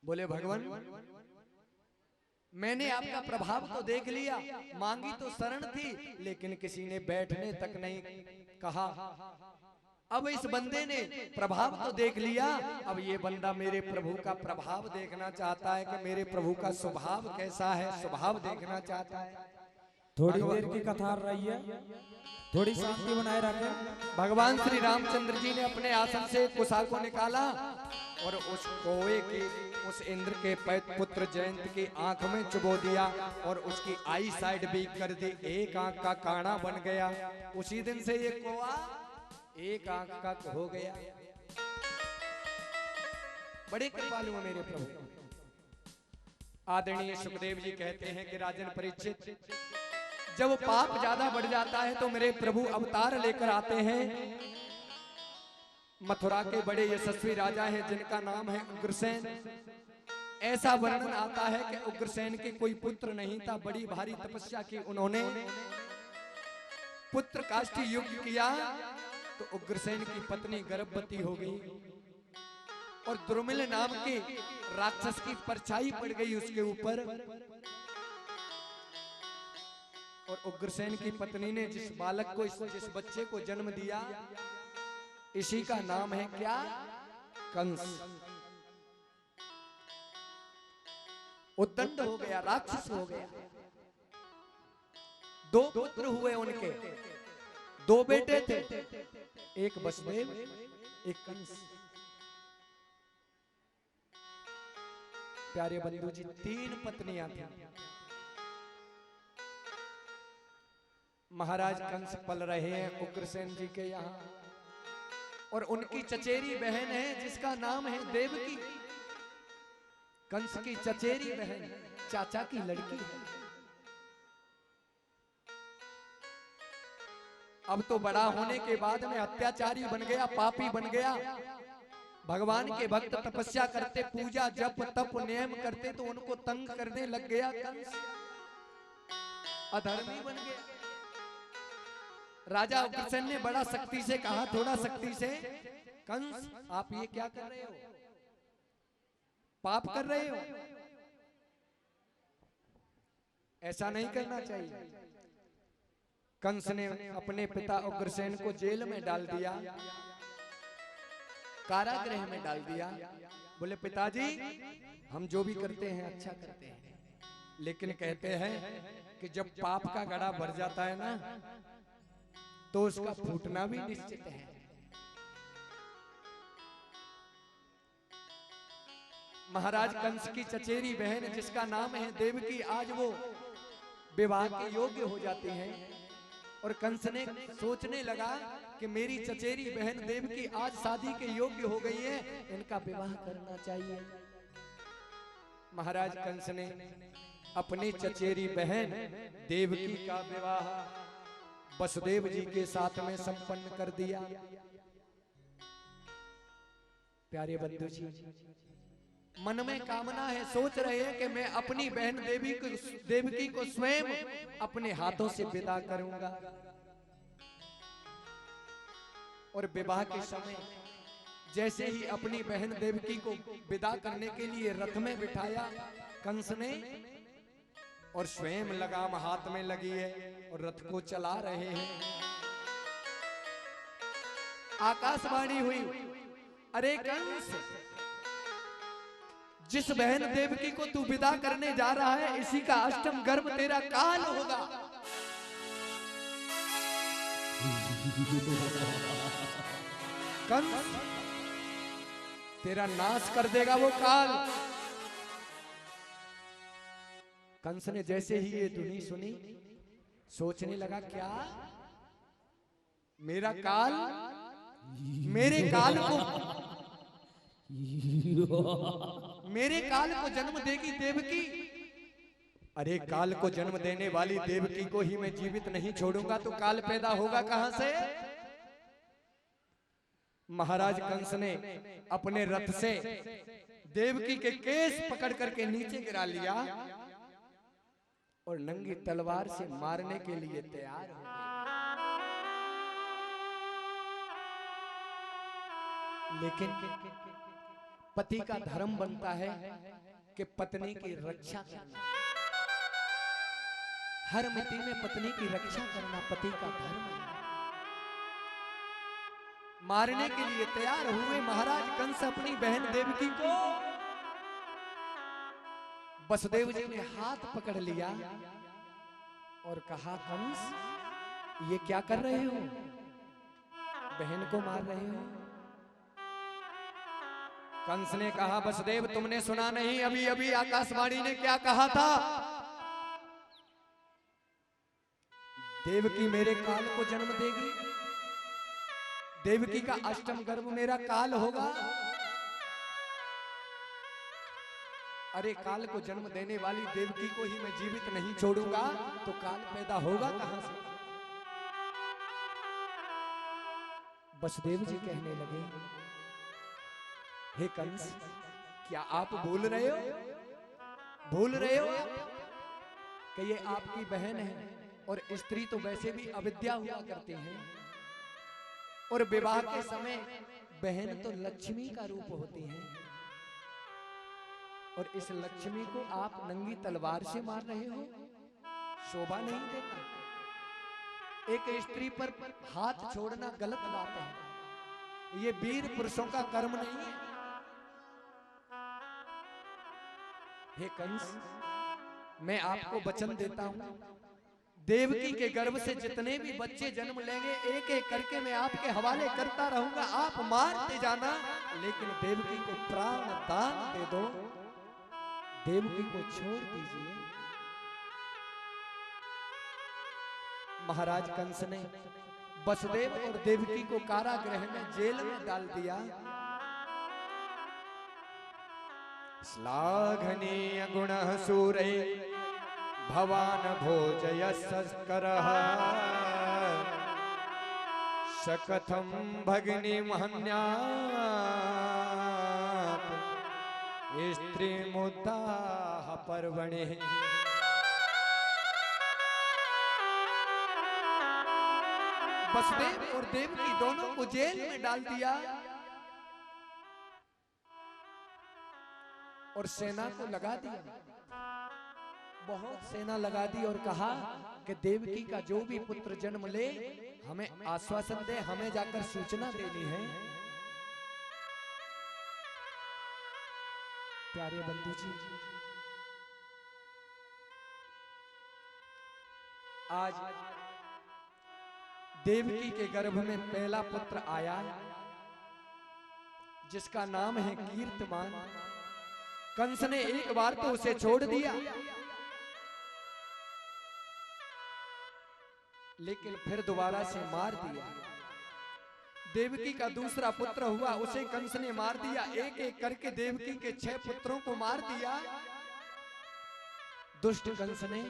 बोले भगवान मैंने आपका प्रभाव तो देख लिया, मांगी तो शरण थी, लेकिन किसी ने बैठने तक नहीं कहा। अब इस बंदे ने प्रभाव तो देख लिया, अब ये बंदा मेरे प्रभु का प्रभाव देखना चाहता है कि मेरे प्रभु का स्वभाव कैसा है, स्वभाव देखना चाहता है। थोड़ी देर की कथा रही है, थोड़ी शांति बनाए रखें। भगवान श्री रामचंद्र जी ने अपने आसन से कुशा को निकाला और उस कौवे की, उस इंद्र के पुत्र जयंत की आंख में चुबो दिया और उसकी आई साइड भी कर दी, एक आंख का काना बन गया। उसी दिन से ये कौवा एक आंख का हो गया। बड़े कृपालु हैं मेरे प्रभु। आदरणीय सुखदेव जी कहते हैं कि राजन परीक्षित, जब पाप ज्यादा बढ़ जाता है तो मेरे प्रभु अवतार लेकर आते हैं। मथुरा के बड़े यशस्वी राजा हैं जिनका नाम है उग्रसेन। ऐसा वर्णन आता है कि उग्रसेन के कोई पुत्र नहीं था, बड़ी भारी तपस्या की उन्होंने, पुत्र काष्ठी युग किया तो उग्रसेन की पत्नी गर्भवती हो गई और द्रुमिल नाम के राक्षस की परछाई पड़ गई उसके ऊपर। और उग्रसेन की पत्नी ने जिस बालक को, जिस बच्चे को जन्म दिया, इसी का नाम है क्या? कंस। उद्दंड हो गया, राक्षस हो गया। दो पुत्र हुए उनके, दो बेटे थे, एक वसुदेव एक कंस। प्यारे बंधु जी, 3 पत्नियां थी। महाराज कंस पल रहे हैं उग्रसेन जी के यहाँ, और उनकी चचेरी बहन है जिसका नाम है देवकी। कंस की चचेरी बहन, चाचा की लड़की है। अब तो बड़ा होने के बाद में अत्याचारी बन गया, पापी बन गया। भगवान के भक्त तपस्या करते, पूजा जप तप नियम करते तो उनको तंग करने लग गया कंस, अधर्मी बन गया। राजा उग्रसेन ने बड़ा सख्ती से कहा, थोड़ा सख्ती से, कंस आप ये क्या कर रहे हो, पाप कर रहे हो, ऐसा नहीं करना चाहिए। कंस ने अपने पिता उग्रसेन को जेल में डाल दिया, कारागृह में डाल दिया। बोले पिताजी हम जो भी करते हैं अच्छा करते हैं, लेकिन कहते हैं कि जब पाप का घड़ा भर जाता है ना तो उसका फूटना भी निश्चित है। महाराज कंस की चचेरी बहन जिसका नाम है देवकी, आज वो विवाह के योग्य हो जाती है। और कंस ने सोचने लगा कि मेरी चचेरी बहन देवकी आज शादी के योग्य हो गई है, इनका विवाह करना चाहिए। महाराज कंस ने अपनी चचेरी बहन देवकी का विवाह वसुदेव जी के साथ में संपन्न कर दिया। प्यारे बंधु जी, मन में कामना है, सोच रहे हैं कि मैं अपनी बहन देवकी को स्वयं अपने हाथों से विदा करूंगा। और विवाह के समय जैसे ही अपनी बहन देवकी को विदा करने के लिए रथ में बिठाया कंस ने, और स्वयं लगाम हाथ में लगी है और रथ को चला रहे हैं। आकाशवाणी हुई, अरे कंस, जिस बहन देवकी को तू विदा करने जा रहा है इसी का अष्टम गर्भ तेरा काल होगा। कंस, तेरा नाश कर देगा वो काल। कंस ने जैसे ही ये धुनी सुनी सोचने लगा, क्या मेरा काल, मेरे काल को जन्म देगी देवकी। अरे काल को जन्म देने वाली देवकी को ही मैं जीवित नहीं छोड़ूंगा तो काल पैदा होगा कहां से। महाराज कंस ने अपने रथ से देवकी के केस पकड़ करके नीचे गिरा लिया और नंगी तलवार से मारने के लिए तैयार हो गए। लेकिन पति का धर्म बनता है कि पत्नी की रक्षा करना, हर मिति में पत्नी की रक्षा करना पति का धर्म है। मारने के लिए तैयार हुए महाराज कंस अपनी बहन देवकी को। वसुदेव जी ने हाथ पकड़ लिया और कहा, कंस ये क्या कर रहे हो, बहन को मार रहे हो। कंस ने कहा, वसुदेव तुमने सुना नहीं, अभी अभी आकाशवाणी ने क्या कहा था, देवकी मेरे काल को जन्म देगी, देवकी का अष्टम गर्भ मेरा काल होगा। अरे काल को जन्म देने वाली देवकी को ही मैं जीवित नहीं छोड़ूंगा तो काल पैदा होगा कहां से। वसुदेव जी कहने लगे, हे कंस, क्या आप भूल रहे हो, भूल रहे हो कि ये आपकी बहन है और स्त्री तो वैसे भी अविद्या हुआ करती हैं और विवाह के समय बहन तो लक्ष्मी का रूप होती है और इस लक्ष्मी को आप नंगी तलवार से मार रहे हो, शोभा नहीं देता। एक स्त्री पर हाथ छोड़ना गलत बात है, ये वीर पुरुषों का कर्म नहीं है। हे कंस, मैं आपको वचन देता हूं, देवकी के गर्भ से जितने भी बच्चे जन्म लेंगे एक एक करके मैं आपके हवाले करता रहूंगा, आप मारते जाना, लेकिन देवकी को प्राण दान दे दो, देवकी को छोड़ दीजिए। महाराज कंस ने वसुदेव और देवकी को कारागृह में जेल में डाल दिया। श्लाघनीय गुण सूरे भवान भोजय संस्करः शकथम भगिनी महन्यात् स्त्री मुद्दाः पर्वणे। वसुदेव और देवकी दोनों को जेल में डाल दिया और सेना को लगा दिया, बहुत सेना लगा दी और कहा कि देवकी का जो भी पुत्र जन्म ले हमें आश्वासन दे, हमें जाकर सूचना देनी है। प्यारे बंधु जी, आज देवकी के गर्भ में पहला पुत्र आया जिसका नाम है कीर्तिमान। कंस ने एक बार तो उसे छोड़ दिया, लेकिन फिर दोबारा से मार दिया। देवकी का दूसरा पुत्र हुआ, उसे कंस ने मार दिया। एक एक करके देवकी के 6 पुत्रों को मार दिया। दुष्ट कंस ने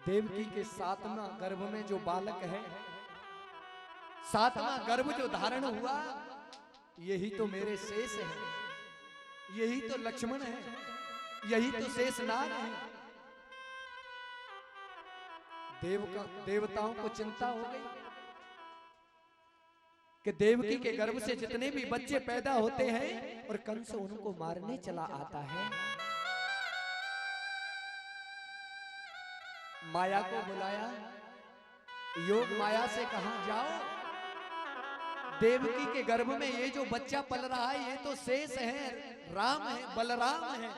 देवकी के 7वां गर्भ में जो बालक है, 7वां गर्भ जो धारण हुआ, यही तो मेरे शेष है, यही तो लक्ष्मण है, यही तो शेषनाग है। देवताओं को चिंता हो गई कि देवकी के गर्भ से जितने भी बच्चे पैदा होते हैं और कंस उनको मारने चला आता है। माया को बुलाया, योग माया से कहा जाओ, देवकी के गर्भ में ये जो बच्चा पल रहा है ये तो शेष है, राम है, बलराम है,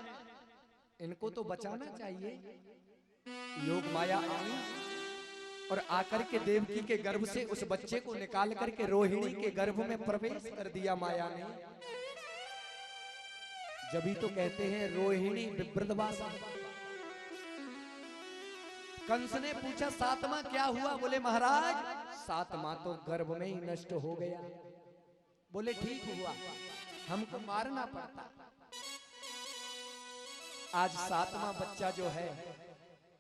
इनको तो बचाना चाहिए। योग माया आई और आकर के देवकी के गर्भ से उस बच्चे को निकाल करके रोहिणी के गर्भ में प्रवेश कर दिया माया ने। जब ही तो कहते हैं रोहिणी विप्रदवासा। कंस ने पूछा 7वां क्या हुआ? बोले महाराज 7वां तो गर्भ में ही नष्ट हो गया। बोले ठीक हुआ, हमको मारना पड़ता। आज 7वां बच्चा जो है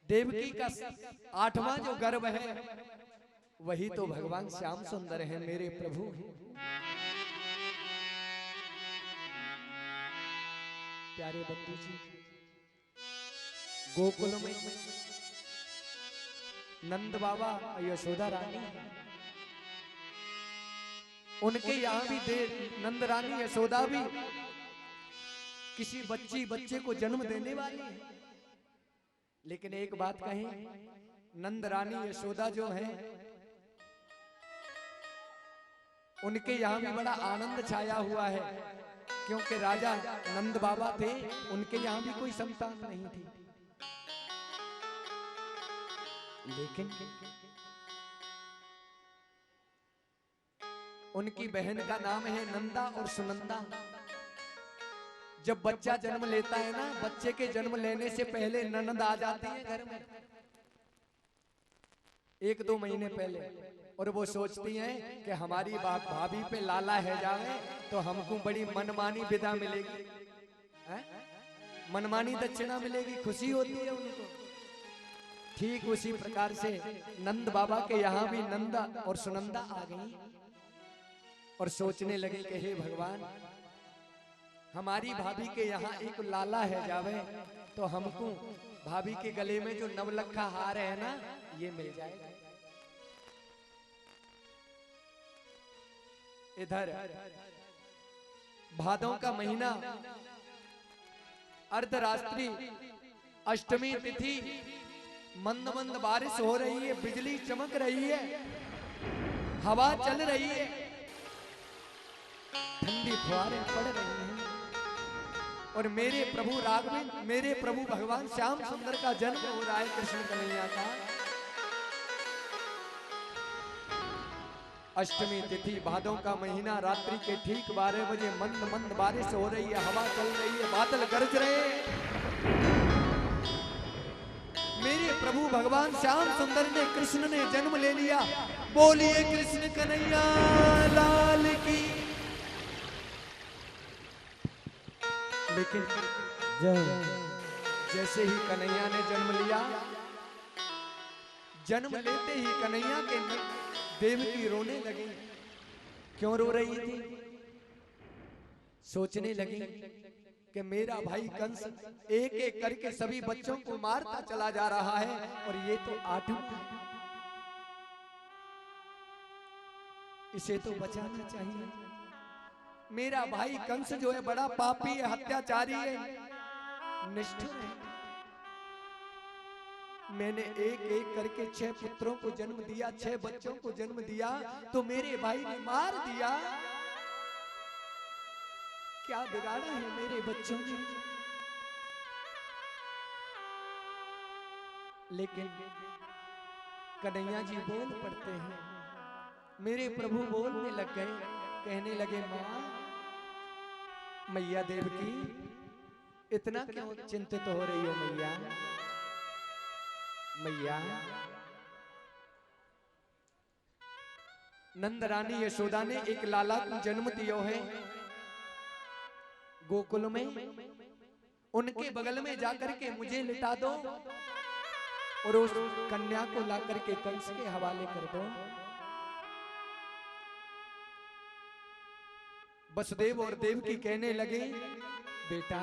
देवकी का 8वां जो गर्भ है वही तो भगवान श्याम सुंदर है, मेरे प्रभु हैं। प्यारे बंधु जी, गोकुल में नंद बाबा यशोदा रानी, उनके यहां भी नंद रानी यशोदा भी किसी बच्चे को जन्म देने वाली है। लेकिन एक बात कहें, नंद रानी यशोदा जो है उनके यहाँ भी बड़ा आनंद छाया हुआ है, क्योंकि राजा नंद बाबा थे, उनके यहाँ भी कोई संतान नहीं थी। लेकिन उनकी बहन का नाम है नंदा और सुनंदा। जब बच्चा जन्म लेता है ना, बच्चे के जन्म लेने से पहले ननद आ जाती है घर में 1-2 महीने पहले, और वो सोचती हैं कि हमारी भाभी पे लाला है जावे तो हमको बड़ी मनमानी विदा मिलेगी, मनमानी दक्षिणा मिलेगी, खुशी होती है उनको। ठीक उसी प्रकार से नंद बाबा के यहाँ भी नंदा और सुनंदा आ गई और सोचने लगे कि हे भगवान, हमारी भाभी के यहाँ एक लाला है जावे तो हमको भाभी के गले में जो नवलखा हार है ना, ये मिल जाएगा। इधर भादों का महीना, अर्धरात्रि, अष्टमी तिथि, मंद मंद बारिश हो रही है, बिजली चमक रही है, हवा चल रही है, ठंडी फुहारें पड़ रही हैं, और मेरे प्रभु राघवेंद्र, मेरे प्रभु भगवान श्याम सुंदर का जन्म हो रहा है, कृष्ण कन्हैया का। अष्टमी तिथि, भादों का महीना, रात्रि के ठीक 12 बजे मंद मंद बारिश हो रही है, हवा चल रही है, बादल गरज रहे हैं। मेरे प्रभु भगवान श्याम सुंदर ने, कृष्ण ने जन्म ले लिया। बोलिए कृष्ण कन्हैया लाल की। लेकिन जैसे ही कन्हैया ने जन्म लिया, जन्म लेते ही कन्हैया के देवकी रोने लगी। क्यों रो रही थी? सोचने लगी कि मेरा भाई कंस एक एक करके सभी बच्चों को मारता चला जा रहा है, और ये तो 8वां। इसे तो बचाना चाहिए। मेरा भाई कंस जो है बड़ा पापी है, हत्याचारी है, निष्ठुर है। मैंने एक एक करके 6 पुत्रों को जन्म दिया, 6 बच्चों को जन्म दिया, तो मेरे भाई ने मार दिया। क्या बिगाड़ा है मेरे बच्चों ने? लेकिन कन्हैया जी बोल पड़ते हैं। मेरे प्रभु बोलने लग गए, कहने लगे, मां, मैया देवकी, इतना क्यों चिंतित हो रही हो मैया? मैया, नंद रानी यशोदा ने एक लाला को जन्म दियो है गोकुल में। उनके बगल में जाकर के मुझे लिटा दो और उस कन्या को लाकर के कंस के हवाले कर दो। वसुदेव और देवकी कहने लगे, बेटा,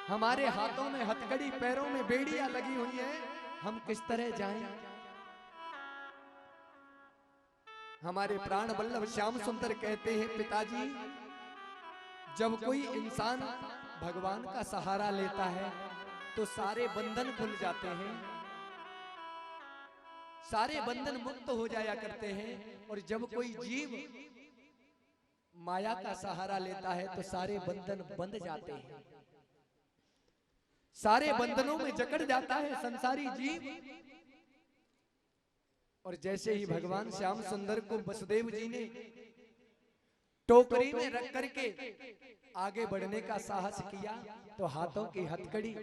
हमारे हाथों में हथकड़ी, पैरों में बेड़ियां लगी हुई हैं, हम किस तरह जाएं? हमारे प्राण वल्लभ श्याम सुंदर कहते हैं, पिताजी, जब कोई इंसान भगवान का सहारा लेता है तो सारे बंधन खुल जाते हैं, सारे बंधन मुक्त हो जाया करते हैं। और जब कोई जीव माया का सहारा लेता है तो सारे बंधन बंध जाते हैं, सारे बंधनों में जकड़ जाता है संसारी जीव। और जैसे ही भगवान श्याम सुंदर को वसुदेव जी ने टोकरी में रख करके आगे बढ़ने का साहस किया तो हाथों की हथकड़ी,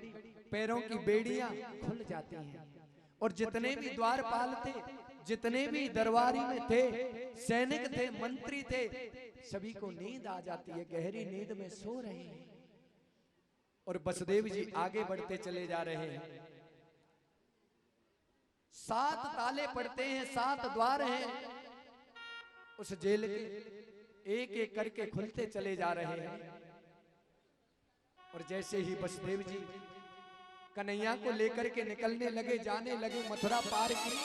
पैरों की बेड़ियां खुल जाती हैं। और जितने भी द्वारपाल थे, जितने भी दरबारी में थे, सैनिक थे, मंत्री थे, सभी को नींद आ जाती है, गहरी नींद में सो रहे हैं। और वसुदेव जी आगे बढ़ते चले जा रहे हैं। 7 ताले पड़ते हैं, 7 द्वार हैं उस जेल के, एक एक करके खुलते चले जा रहे हैं। और जैसे ही वसुदेव जी कन्हैया को लेकर के निकलने लगे, जाने लगे मथुरा पार की,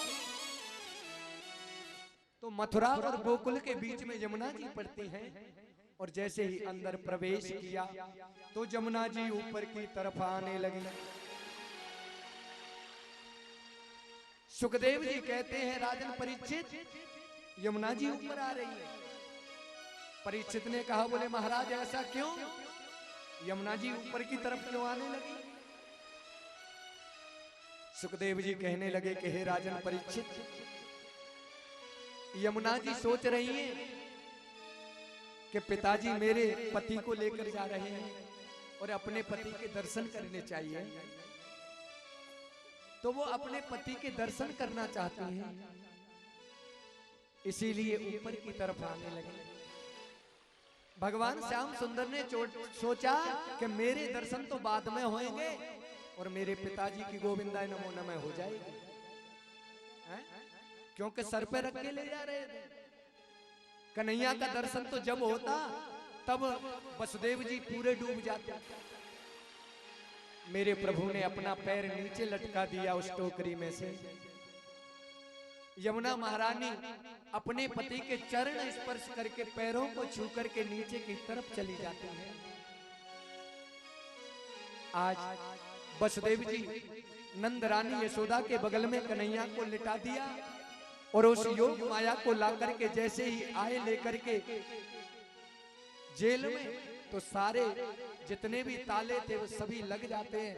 तो मथुरा और गोकुल के बीच में यमुना जी पड़ती हैं। और जैसे ही अंदर प्रवेश किया तो यमुना जी ऊपर की तरफ आने लगी। सुखदेव जी कहते हैं, राजन परीक्षित, यमुना जी ऊपर आ रही है। परीक्षित ने कहा, बोले महाराज ऐसा क्यों? यमुना जी ऊपर की तरफ क्यों आने लगी? सुखदेव जी कहने लगे कि हे राजन परीक्षित, यमुना जी सोच रही हैं कि पिताजी मेरे पति को लेकर जा रहे हैं और अपने पति के दर्शन करने चाहिए, तो वो अपने पति के दर्शन करना चाहती हैं, इसीलिए ऊपर की तरफ आने लगे। भगवान श्याम सुंदर ने सोचा कि मेरे दर्शन तो बाद में होंगे और मेरे पिताजी की गोविंदाय नमो नमः हो जाएगी, क्योंकि सर पे रख के ले जा रहे थे। कन्हैया का दर्शन तो जब होता तब वसुदेव जी पूरे डूब जाते। मेरे प्रभु ने अपना पैर नीचे लटका दिया उस टोकरी में से। यमुना महारानी अपने पति के चरण स्पर्श करके, पैरों को छू करके नीचे की तरफ चली जाती है। आज वसुदेव जी नंद रानी यशोदा के बगल में कन्हैया को लिटा दिया और उस योग माया को लाकर के जैसे ही आए लेकर के जेल में, तो सारे जितने भी ताले थे वो सभी लग जाते हैं।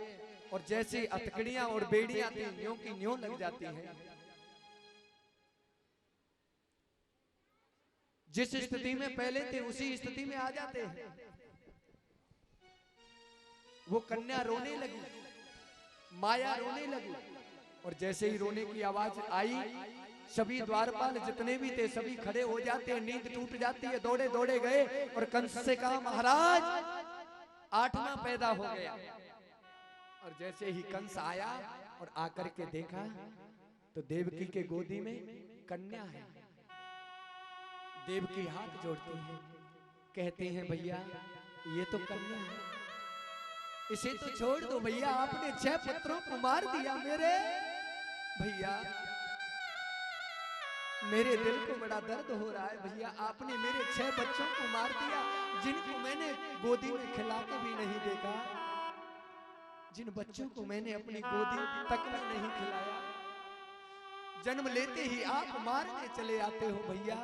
और जैसे हथकड़ियां और बेड़ियां थी, न्यों की न्यों लग जाती हैं। जिस स्थिति में पहले थे उसी स्थिति में आ जाते हैं। वो कन्या रोने लगी, माया रोने लगी। और जैसे ही रोने की आवाज आई, सभी द्वारपाल जितने भी थे सभी खड़े हो जाते हैं, नींद टूट जाती है, दौड़े दौड़े गए और कंस से कहा, महाराज 8वां पैदा हो गया। और जैसे ही कंस आया और आकर के देखा तो देवकी के गोदी में कन्या है। देवकी हाथ जोड़ती है, कहते हैं भैया ये तो कन्या है, इसे तो छोड़ दो भैया, आपने 6 पुत्रों को मार दिया मेरे भैया। मेरे दिल को बड़ा दर्द हो रहा है भैया। आपने मेरे 6 बच्चों को मार दिया, जिनको मैंने गोदी में खिला के भी नहीं देखा, जिन बच्चों को मैंने अपनी गोदी तक में नहीं खिलाया, जन्म लेते ही आप मारने चले आते हो भैया।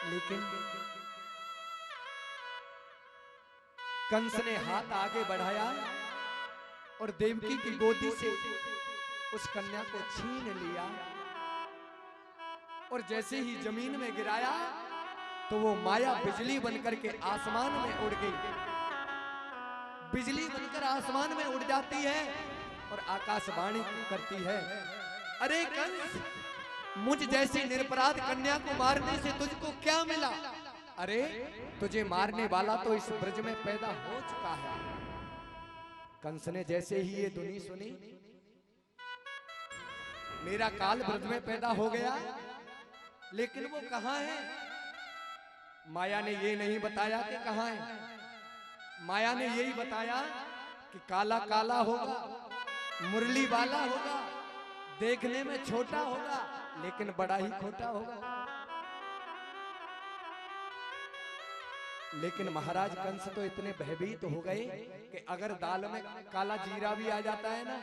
लेकिन कंस ने हाथ आगे बढ़ाया और देवकी की गोदी से उस कन्या को छीन लिया, और जैसे ही जमीन में गिराया तो वो माया बिजली बनकर के आसमान में उड़ गई। बिजली बनकर आसमान में उड़ जाती है और आकाशवाणी करती है, अरे कंस, मुझ जैसी निरपराध कन्या को मारने से तुझको क्या मिला? अरे तुझे मारने वाला तो इस ब्रज में पैदा हो चुका है। कंस ने जैसे ही ये धुनी सुनी, मेरा काल ब्रज में पैदा हो गया, लेकिन वो कहां है? माया ने ये नहीं बताया कि कहां है। माया ने यही बताया कि काला काला होगा, मुरली वाला होगा, देखने में छोटा होगा लेकिन बड़ा ही खोटा होगा। लेकिन महाराज कंस तो इतने भयभीत हो गए कि अगर दाल में काला जीरा भी आ जाता है ना,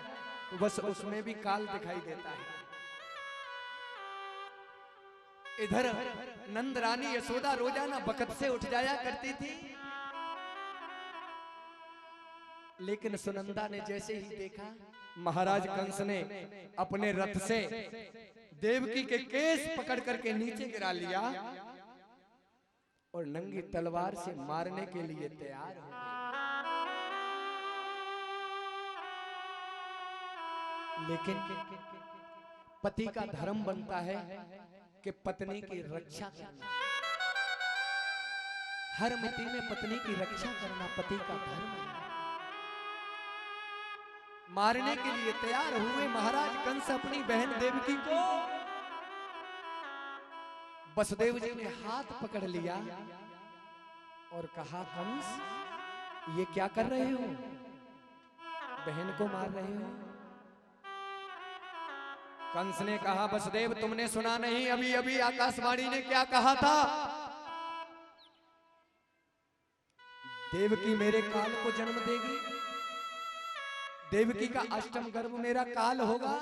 तो बस उसमें भी काल दिखाई देता है। इधर नंद रानी यशोदा रोजाना बखत से उठ जाया करती थी, लेकिन सुनंदा ने जैसे ही देखा, महाराज कंस ने अपने रथ से देवकी के केस पकड़ करके नीचे गिरा लिया और नंगी तलवार से मारने के लिए तैयार हो गए। लेकिन पति का धर्म बनता है कि पत्नी की रक्षा करना, हर मिति में पत्नी की रक्षा करना पति का धर्म है। मारने के लिए तैयार हुए महाराज कंस अपनी बहन देवकी को। वसुदेव जी ने हाथ पकड़ लिया और कहा, कंस ये क्या कर रहे हो? बहन को मार रहे हो? कंस ने कहा, वसुदेव तुमने सुना नहीं, अभी अभी आकाशवाणी ने क्या कहा था? देवकी मेरे काल को जन्म देगी, देवकी का अष्टम गर्भ मेरा काल होगा।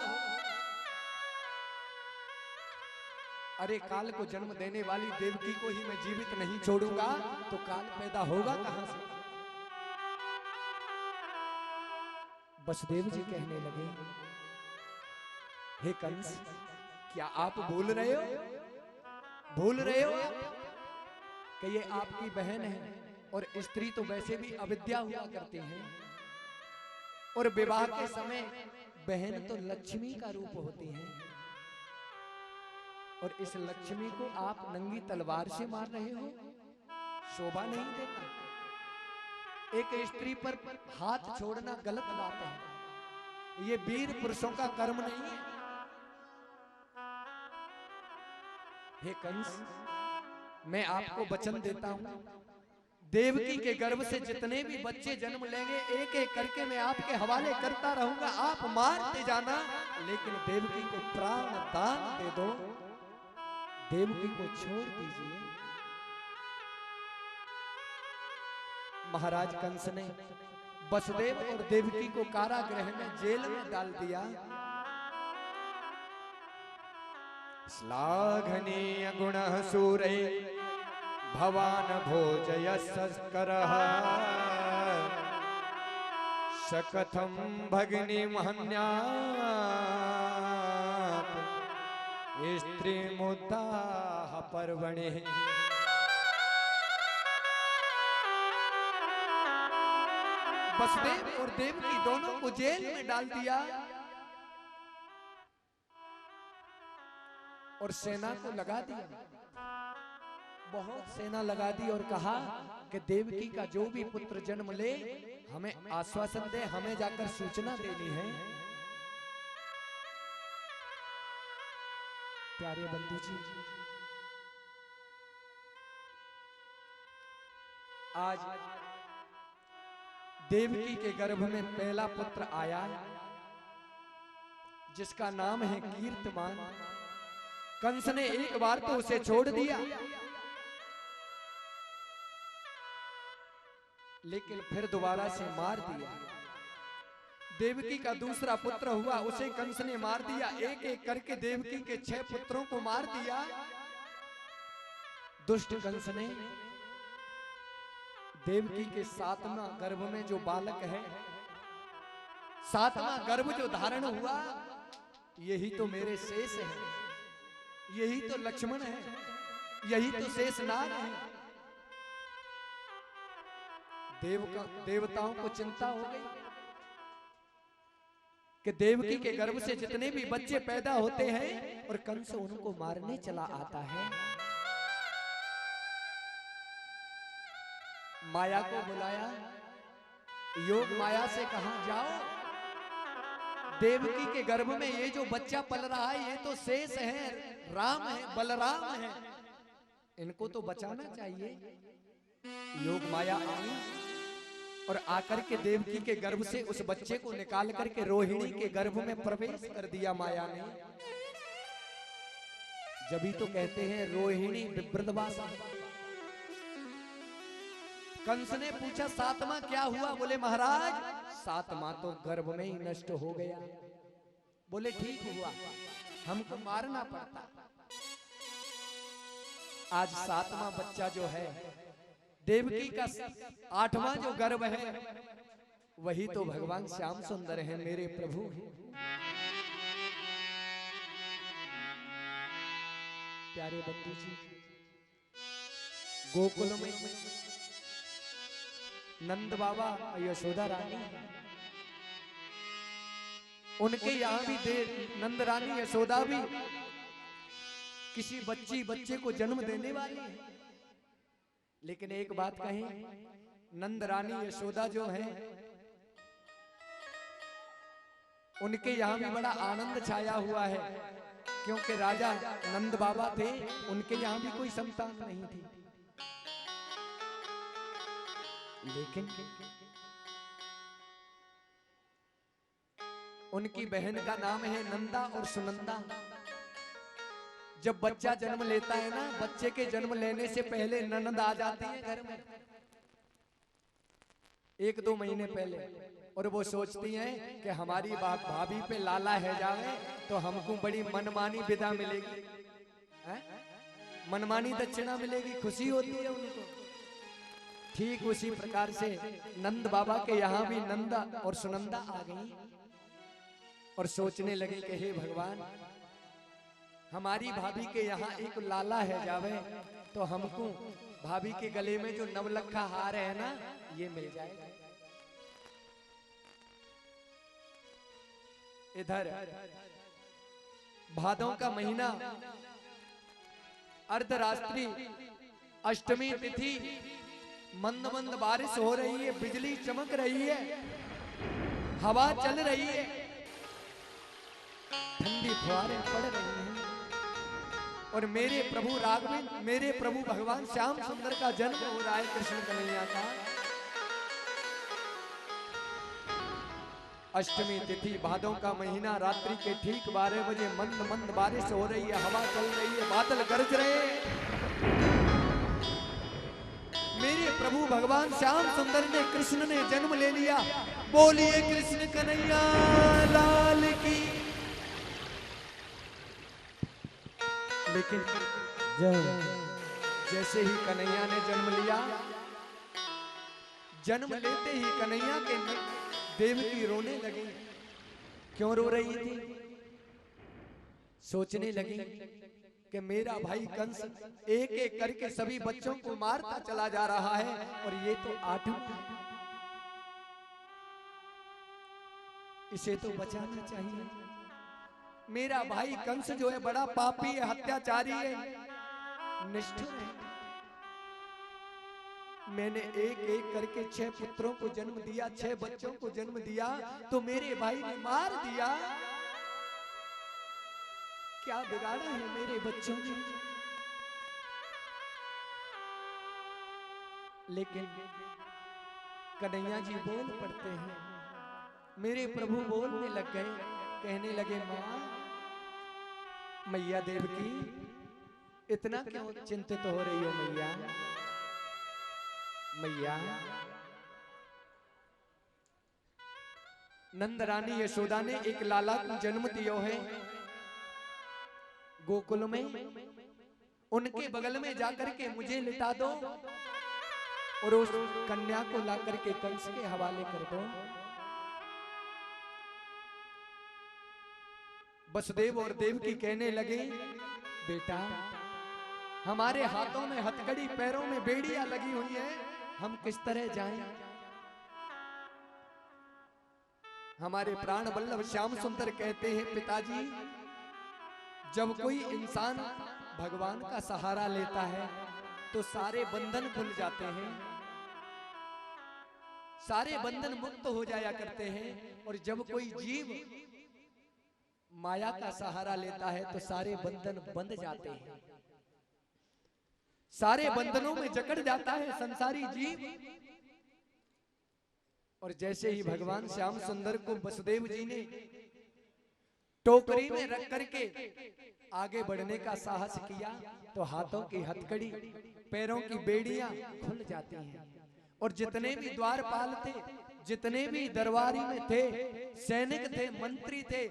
अरे काल को जन्म देने वाली देवकी को ही मैं जीवित नहीं छोड़ूंगा तो काल पैदा होगा कहां से? वसुदेव जी कहने लगे, हे कंस, क्या आप भूल रहे हो? भूल रहे हो कि ये आपकी बहन है, और स्त्री तो वैसे भी अविद्या हुआ करती है, और विवाह के समय बहन तो लक्ष्मी का रूप होती है, और इस लक्ष्मी को आप नंगी तलवार से मार रहे हो, शोभा नहीं देता। एक स्त्री पर हाथ छोड़ना गलत बात है, ये वीर पुरुषों का कर्म नहीं है। हे कंस, मैं आपको वचन देता हूं, देवकी के गर्भ से जितने भी बच्चे जन्म लेंगे एक एक करके मैं आपके हवाले करता रहूंगा, आप मारते जाना, लेकिन देवकी को प्राण दान दे दो, देवकी को छोड़ दीजिए। महाराज कंस ने वसुदेव और देवकी को कारागृह में, जेल में डाल दिया। श्लाघनीय गुणः सूरे भवान भोजयस्करः सकथं भगिनी महन्यात् स्त्री मुद्दाः पर्वणे। वसुदेव और देवकी दोनों को जेल में डाल दिया और सेना को लगा दिया, बहुत सेना लगा दी, और कहा कि देवकी का जो भी पुत्र जन्म ले हमें आश्वासन दे, हमें जाकर सूचना देनी है। प्यारे बंधु जी, आज देवकी के गर्भ में पहला पुत्र आया जिसका नाम है कीर्तमान। कंस ने एक बार तो उसे छोड़ दिया, लेकिन फिर दोबारा से मार दिया। देवकी का दूसरा पुत्र हुआ, उसे कंस ने मार दिया। एक एक करके देवकी के 6 पुत्रों को मार दिया। दुष्ट कंस ने देवकी के 7वां गर्भ में जो बालक है, 7वां गर्भ जो धारण हुआ, यही तो मेरे शेष है, यही तो लक्ष्मण है, यही तो शेषनाग है। देवताओं को चिंता हो गई कि देवकी के गर्भ से जितने भी बच्चे पैदा होते हैं और कंस उनको मारने चला आता है। माया को बुलाया, योग माया से कहा जाओ, देवकी के गर्भ में ये जो बच्चा पल रहा है ये तो शेष है, राम है, बलराम है, इनको तो बचाना चाहिए। योग माया आई और आकर के देवकी के गर्भ से उस बच्चे को निकाल करके रोहिणी के गर्भ में प्रवेश कर दिया माया ने। जभी तो कहते हैं रोहिणी विप्रदवासा। कंस ने पूछा 7वां क्या हुआ? बोले महाराज 7वां तो गर्भ में ही नष्ट हो गया। बोले ठीक हुआ, हमको मारना पड़ता। आज 7वां बच्चा जो है देवकी का 8वां जो गर्भ है, वही तो भगवान श्याम सुंदर है, मेरे प्रभु। प्यारे बंधु जी, गोकुल में नंद बाबा यशोदा रानी, उनके यहां भी नंद रानी यशोदा भी किसी बच्चे को जन्म देने वाली है। लेकिन एक बात कहें, नंद रानी यशोदा जो है, उनके यहां भी बड़ा आनंद छाया हुआ है, क्योंकि राजा नंद बाबा थे, उनके यहां भी कोई संतान नहीं थी। लेकिन उनकी बहन का नाम है नंदा और सुनंदा। जब बच्चा जन्म लेता है ना, बच्चे के जन्म लेने से पहले ननद आ जाती है घर में, 1-2 महीने पहले, और वो सोचती हैं कि हमारी भाभी पे लाला है जावे तो हमको बड़ी मनमानी विदा मिलेगी, मनमानी दक्षिणा मिलेगी, खुशी होती है उनको। ठीक उसी प्रकार से नंद बाबा के यहाँ भी नंदा और सुनंदा आ गई और सोचने लगे कि हे भगवान, हमारी भाभी के यहाँ एक लाला है जावे तो हमको भाभी के गले में जो नवलखा हार है ना, ये मिल जाएगा। इधर भादों का महीना, अर्धरात्रि, अष्टमी तिथि, मंद मंद बारिश हो रही है, बिजली चमक रही है, हवा चल रही है, ठंडी फुहारें पड़ रही हैं, और मेरे प्रभु राघवेंद्र, मेरे प्रभु भगवान श्याम सुंदर का जन्म हो रहा है, कृष्ण कन्हैया का। अष्टमी तिथि, भादों का महीना, रात्रि के ठीक 12 बजे मंद मंद बारिश हो रही है, हवा चल रही है, बादल गरज रहे हैं। मेरे प्रभु भगवान श्याम सुंदर ने, कृष्ण ने जन्म ले लिया। बोलिए कृष्ण कन्हैया लाल की। लेकिन जैसे ही कन्हैया ने जन्म लिया, जन्म लेते ही कन्हैया के देवकी रोने लगी। क्यों रो रही थी? सोचने लगी कि मेरा भाई कंस एक एक करके सभी बच्चों को मारता चला जा रहा है, और ये तो 8वां, इसे तो बचाना चाहिए। मेरा भाई कंस जो है बड़ा पापी है, हत्याचारी है, निष्ठुर है। मैंने एक एक करके 6 पुत्रों को जन्म दिया, 6 बच्चों को जन्म दिया, तो मेरे भाई ने मार दिया। क्या बिगाड़ा है मेरे बच्चों ने? लेकिन कन्हैया जी बोल पड़ते हैं, मेरे प्रभु बोलने लग गए कहने लगे माँ, मैया देवकी इतना क्यों चिंतित हो रही हो मैया? मैया, नंद रानी यशोदा ने एक लाला को जन्म दियो है गोकुल में, उनके बगल में जाकर के मुझे लिटा दो और उस कन्या को लाकर के कंस के हवाले कर दो। वसुदेव और देवकी कहने लगे, बेटा हमारे हाथों में हथकड़ी, पैरों में बेड़ियां लगी हुई हैं, हम किस तरह जाएं? हमारे प्राण वल्लभ श्याम सुंदर कहते हैं, पिताजी जब कोई इंसान भगवान का सहारा लेता है तो सारे बंधन खुल जाते हैं, सारे बंधन मुक्त हो जाया करते हैं। और जब कोई जीव माया का सहारा लेता है तो सारे बंधन बंध जाते हैं, सारे बंधनों में जकड़ जाता है संसारी जीव। और जैसे ही भगवान श्याम सुंदर को वसुदेव जी ने टोकरी में रख करके आगे बढ़ने का साहस किया तो हाथों की हथकड़ी, पैरों की बेड़ियां खुल जाती हैं। और जितने भी द्वारपाल थे, जितने भी दरबारी में थे, सैनिक थे, मंत्री थे,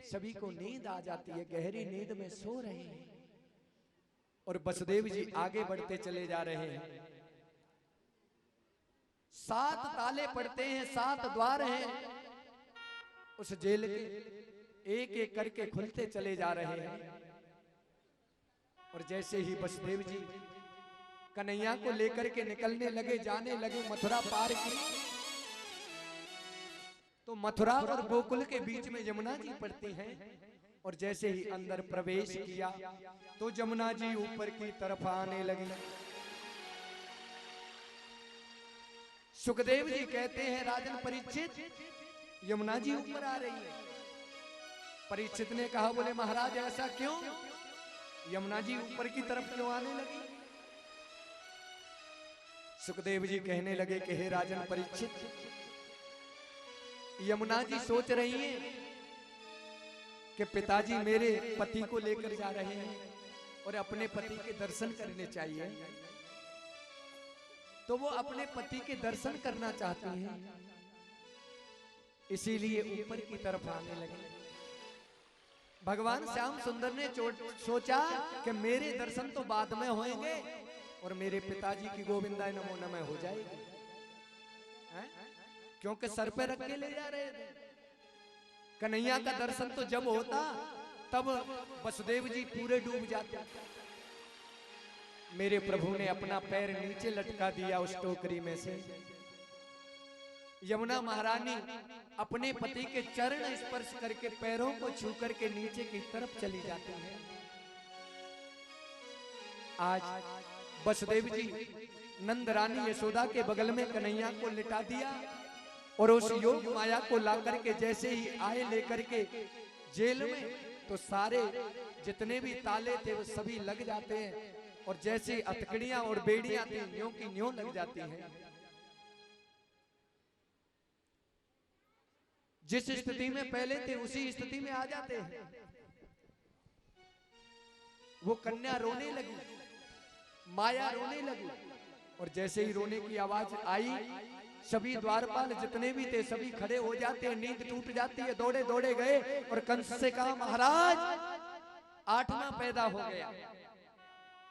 सभी को नींद आ जाती है, गहरी नींद में सो रहे हैं। और वसुदेव जी आगे बढ़ते चले जा रहे हैं। 7 ताले पड़ते हैं, 7 द्वार हैं उस जेल के, एक एक करके खुलते चले जा रहे हैं। और जैसे ही वसुदेव जी कन्हैया को लेकर के निकलने लगे, जाने लगे मथुरा पार की, तो मथुरा और गोकुल के बीच में यमुना जी पड़ती हैं। और जैसे ही अंदर प्रवेश किया तो यमुना जी ऊपर की तरफ आने लगी। सुखदेव जी कहते हैं, राजन परीक्षित यमुना जी ऊपर आ रही है। परीक्षित ने कहा, बोले महाराज ऐसा क्यों, यमुना जी ऊपर की तरफ क्यों आने लगी? सुखदेव जी कहने लगे कि हे राजन परीक्षित, यमुना जी सोच रही हैं कि पिताजी मेरे पति को लेकर जा रहे हैं और अपने पति के दर्शन करने चाहिए, तो वो अपने पति के दर्शन करना चाहती हैं, इसीलिए ऊपर की तरफ आने लगे। भगवान श्याम सुंदर ने सोचा कि मेरे दर्शन तो बाद में होंगे और मेरे पिताजी की गोविंदाय नमो नमः हो जाएगी, क्योंकि सर पे रख के ले जा रहे थे। कन्हैया का दर्शन तो जब होता तब वसुदेव जी पूरे डूब जाते। मेरे प्रभु ने अपना पैर नीचे लटका दिया उस टोकरी में से। यमुना महारानी अपने पति के चरण स्पर्श करके पैरों को छू करके नीचे की तरफ चली जाती है। आज वसुदेव जी नंद रानी यशोदा के बगल में कन्हैया को लिटा दिया और उस योग माया को लाकर के जैसे ही आए लेकर के जेल में, तो सारे जितने भी ताले थे वो सभी लग जाते हैं और जैसे हथकड़ियां और बेड़ियां थी न्यों की न्यों लग जाती हैं। जिस स्थिति में पहले थे उसी स्थिति में आ जाते हैं। वो कन्या रोने लगी, माया रोने लगी और जैसे ही रोने की आवाज आई सभी द्वारपाल जितने भी थे सभी खड़े हो जाते हैं, नींद टूट जाती है, दौड़े दौड़े गए और कंस से कहा महाराज 8वां पैदा हो गया।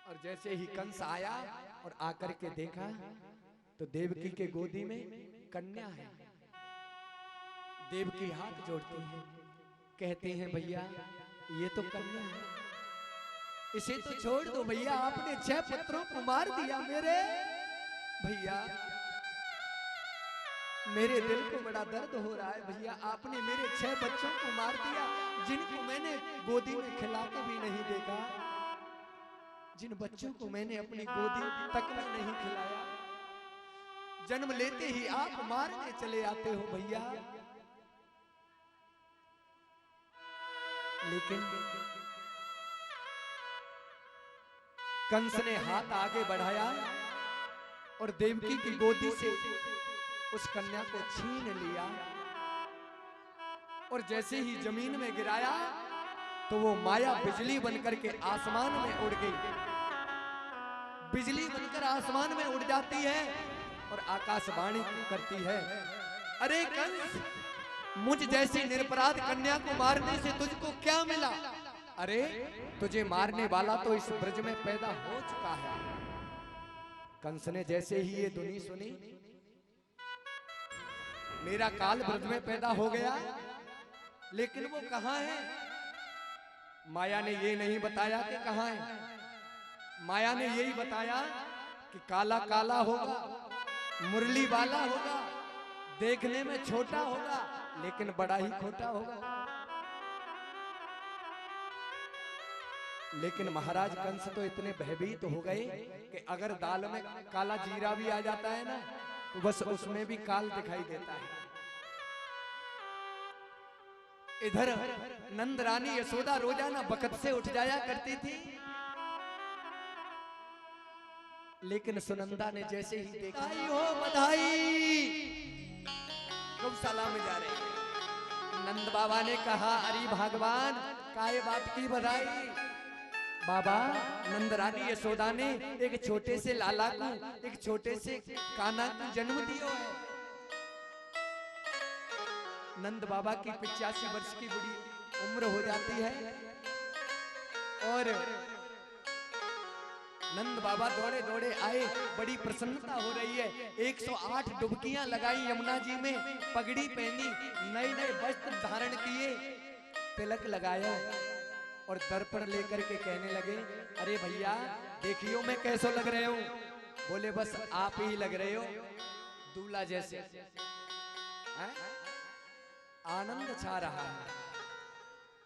और जैसे ही कंस आया और आकर के देखा तो देवकी के गोदी में कन्या है। देवकी हाथ जोड़ती है, कहते हैं भैया ये तो कन्या है, इसे तो छोड़ दो भैया, आपने 6 पुत्रों को मार दिया मेरे भैया, मेरे दिल को बड़ा दर्द हो रहा है भैया, आपने मेरे 6 बच्चों को मार दिया जिनको मैंने गोदी में खिला के भी नहीं देखा, जिन बच्चों को मैंने अपनी गोदी तक में नहीं खिलाया, जन्म लेते ही आप मार के चले आते हो भैया। लेकिन कंस ने हाथ आगे बढ़ाया और देवकी की गोदी से उस कन्या को छीन लिया और जैसे ही जमीन में गिराया तो वो माया बिजली बनकर के आसमान में उड़ गई। बिजली बनकर आसमान में उड़ जाती है और आकाशवाणी करती है, अरे कंस, मुझ जैसी निरपराध कन्या को मारने से तुझको क्या मिला? अरे तुझे मारने वाला तो इस ब्रज में पैदा हो चुका है। कंस ने जैसे ही ये धुनी सुनी, मेरा काल ब्रज में पैदा हो गया, लेकिन वो कहां है? माया ने ये नहीं बताया कि कहां है। माया ने यही बताया कि काला काला होगा, मुरली वाला होगा, देखने में छोटा होगा लेकिन बड़ा ही खोटा होगा। लेकिन महाराज कंस तो इतने भयभीत हो गए कि अगर दाल में काला जीरा भी आ जाता है ना तो बस उसमें भी काल दिखाई देता है। इधर नंद रानी यशोदा रोजाना बखत से उठ जाया करती थी, लेकिन सुनंदा ने जैसे ही देखा, बधाई हो बधाई, गौशाला में जा रहे हैं। नंद बाबा ने कहा, अरे भगवान काय बात की बधाई? बाबा, नंद रानी यशोदा ने एक छोटे से लाला को, एक छोटे से कान्हा को जन्म दिया है। नंद बाबा की 85 वर्ष की बड़ी उम्र हो जाती है और नंद बाबा दौड़े दौड़े आए, बड़ी प्रसन्नता हो रही है। 108 डुबकियां लगाई यमुना जी में, पगड़ी पहनी, नए नए वस्त्र धारण किए, तिलक लगाया और दर्पण लेकर के कहने लगे, अरे भैया देखियो मैं कैसो लग रहे हूं? बोले बस आप ही लग रहे हो, दूल्हा जैसे। है? आनंद छा रहा है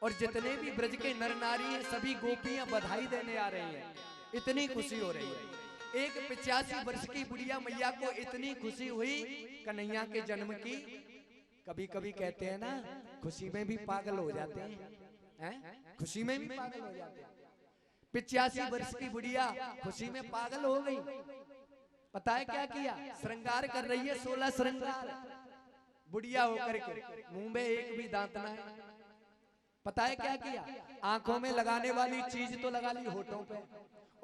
और जितने भी ब्रज के नर नारी हैं सभी गोपियां बधाई देने आ रही हैं, इतनी खुशी हो रही है। एक 85 वर्ष की बुढ़िया मैया को इतनी खुशी हुई कन्हैया के जन्म की। कभी कभी कहते हैं ना, खुशी में भी पागल हो जाते हैं, खुशी में भी पागल हो जाते हैं। 85 वर्ष की बुढ़िया खुशी में पागल हो गई। पता है क्या किया? श्रृंगार कर रही है, 16 श्रृंगार, बुढ़िया होकर के, मुंह में एक भी दांत ना है। पता है क्या किया? आंखों में लगाने वाली चीज तो लगा ली होठों पे,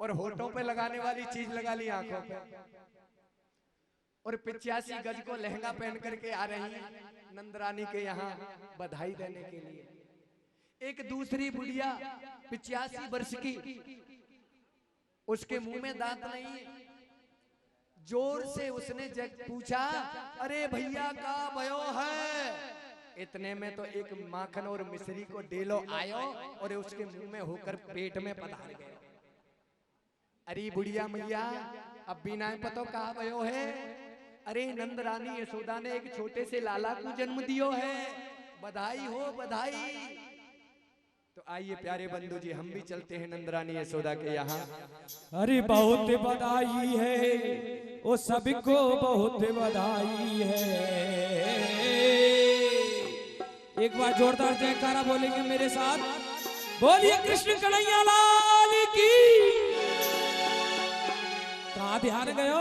और होठों पे लगाने वाली चीज लगा ली आंखों पे, और 85 गज को लहंगा पहन करके आ रही है नंदरानी के यहाँ बधाई देने के लिए। एक दूसरी बुढ़िया 85 वर्ष की, उसके मुंह में दांत नहीं है। जोर से उसने पूछा, अरे भैया का भयो है? इतने में तो एक माखन और मिश्री को डेलो आयो और उसके मुंह में होकर पेट में पधार गए। अरे बुढ़िया मैया, अब भी ना पतो कहा भयो है? अरे नंद रानी यशोदा ने एक छोटे से लाला को जन्म दियो है, बधाई हो बधाई। तो आइए प्यारे बंधु जी, हम भी चलते हैं नंद रानी यशोदा के यहाँ। अरे बहुत बधाई है, वो सभी को बहुत बधाई है। एक बार जोरदार जयकारा बोलेंगे मेरे साथ, बोलिए कृष्ण कन्हैया लाल की। कहाँ ध्यान गयो?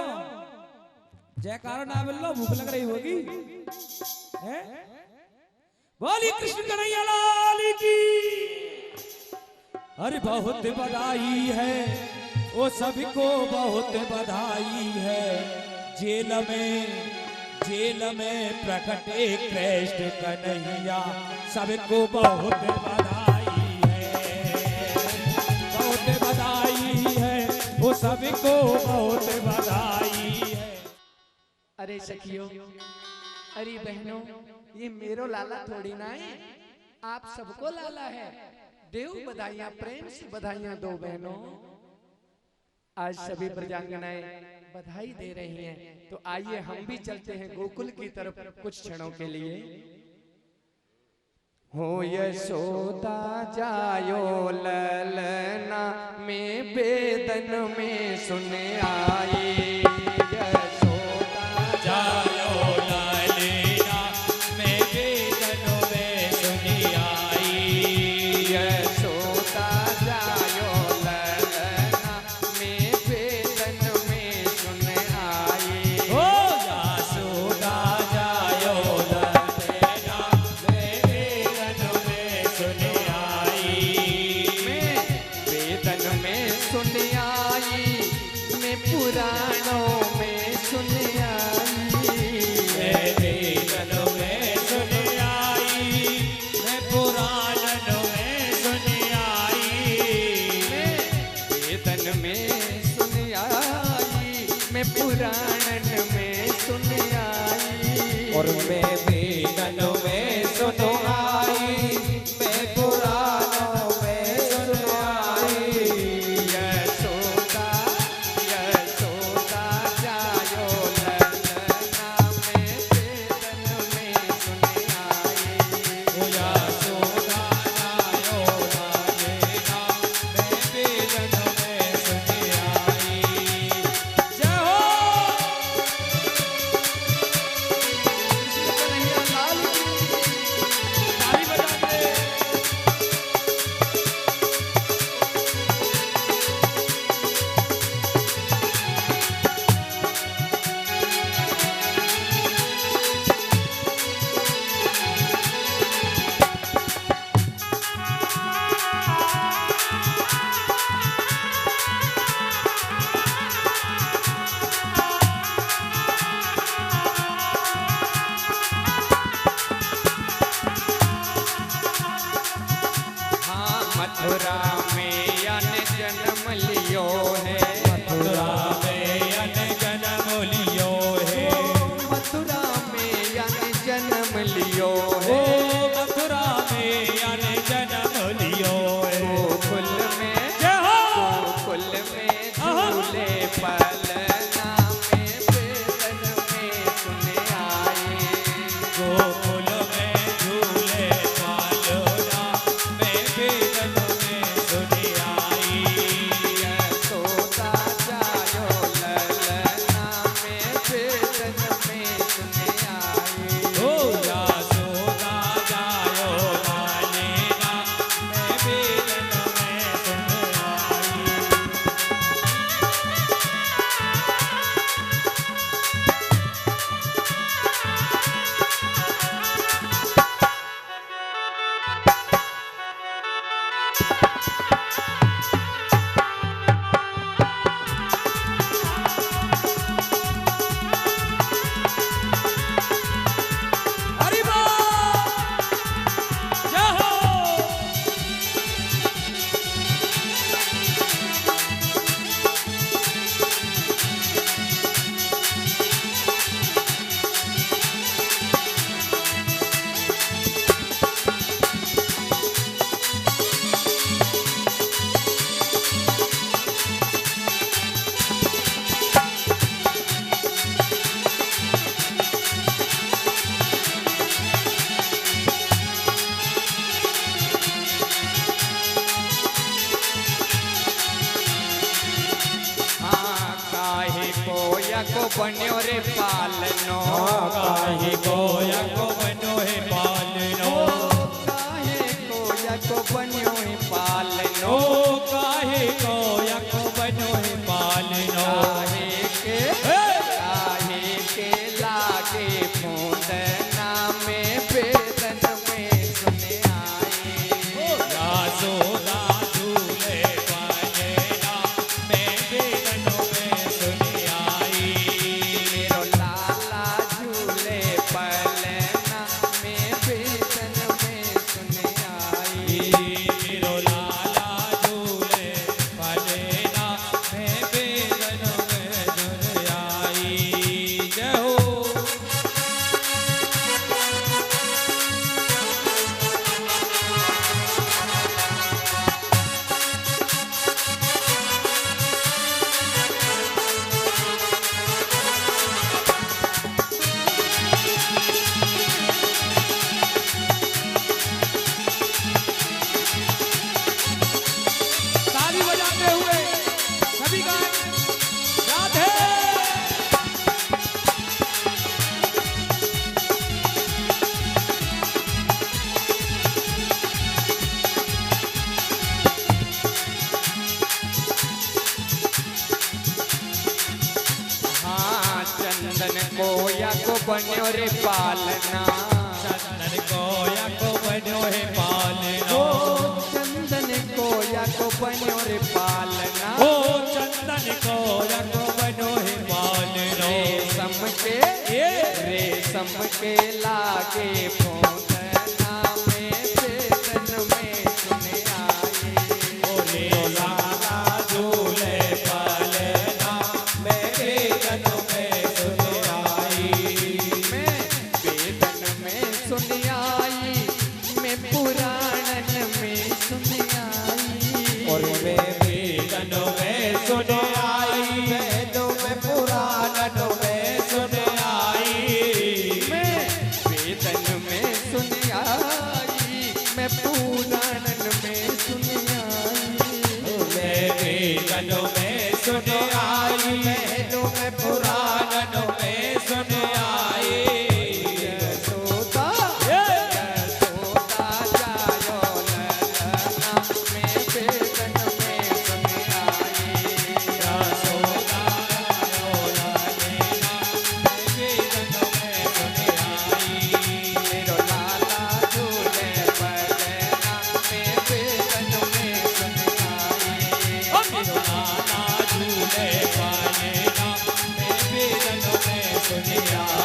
जयकारा ना बोल लो, भूख लग रही होगी। बोलिए कृष्ण कन्हैया लाल की। अरे बहुत बधाई है, वो सभी को बहुत बधाई है। जेल में प्रकटे कृष्ण कन्हैया, सबको बहुत बधाई है, बहुत बधाई है, वो सभी को बहुत बधाई है। अरे सखियों, अरे बहनों, ये मेरो लाला थोड़ी ना है, आप सबको लाला है। देव बधाइयां, प्रेम से बधाइयां दो बहनों। आज सभी प्रजांगनाएं बधाई दे रही हैं, तो आइए हम भी चलते हैं गोकुल की तरफ कुछ क्षणों के लिए। हो यशोदा जायो ललना में बेदन में सुन आई, यशोदा जायो ललना में बेदन में सुन आई, यशोदा जायो ललना में बेदन में सुन आई। ओ यशोदा जायो ललना में पुराणों में सुन आई, मैं वेदन में सुन आई, मैं पुराण में सुन आई, मैं वेदन में सुन आई, मैं पुराणन में सुन आई, और मैं वेदन में सुन आई, मैं पुराणों में सुन आई। यशोदा यशोदा जायो ललना में वेदन में सुन आई, पूजा सोदा जायो लालेना, मैं वेदन में सुन आई। जय हो कन्हैया लाल की ताली बजा के। हाँ मथुरा में अन जन्म लियो है, मथुरा में अन जन्म लियो है, मथुरा में अन जन्म लियो ओ है, मथुरा में अन जन्म लियो है। गोकुल में जय हो गोकुल में झूले पलना में वेदन में सुन आई, गोकुल में झूले पालोना, मैं वेदन में सुन आई। यशोदा जायो ललना में वेदन में सुन आई, ओ यशोदा जायो लालेना, मैं वेदन में सुन आई। हरि बोल जय हो हाँ काहे कोया को बन्यो रे पालनो, काहे कोया को बनो है पालनो, काहे कोया को बन्यो है पालनो, ओ काहे कोया को बनो है पालनो। काहे के लागे फूंदना में वेदन में सुन आई, यशोदा झूले पालेना, मैं वेदन में सुन आई। मेरो लाला झूले पलना में वेदन में सुन आई, मेरो लाला झूले पालेना, मैं वेदन में सुन आई। जय हो ताली बजाते हुए सभी गाएं राधे। हाँ चंदन कोया को बन्यो रे पालना, चंदन कोया को बनो है पालना, ओ चंदन कोया को बन्यो रे पालना, ओ चंदन कोया को बनो रेशम के लागे फूंकना में बेदन में सुन आई। बोले लाला झूले पलना मैं बेदन में सुन आई। मैं बेदन में सुन आई, मैं पुराणन में सुन आई। और मैं बेदन में सुन आई, वेदों में पुराणों में सुन आई। मैं वेदन में सुन आई, मैं पुराणन में सुन आई। मैं वेदन में सुन आई, वेदों में पुराणों में सुन आई। यशोदा यशोदा जायो ललना मैं वेदन में सुन आई। यशोदा जायो ललना मैं वेदन में सुन आई। मेरो लाला झूले पलना मैं वेदन में सुन आई। मेरो लाला झूले पलना मैं वेदन में सुन आई।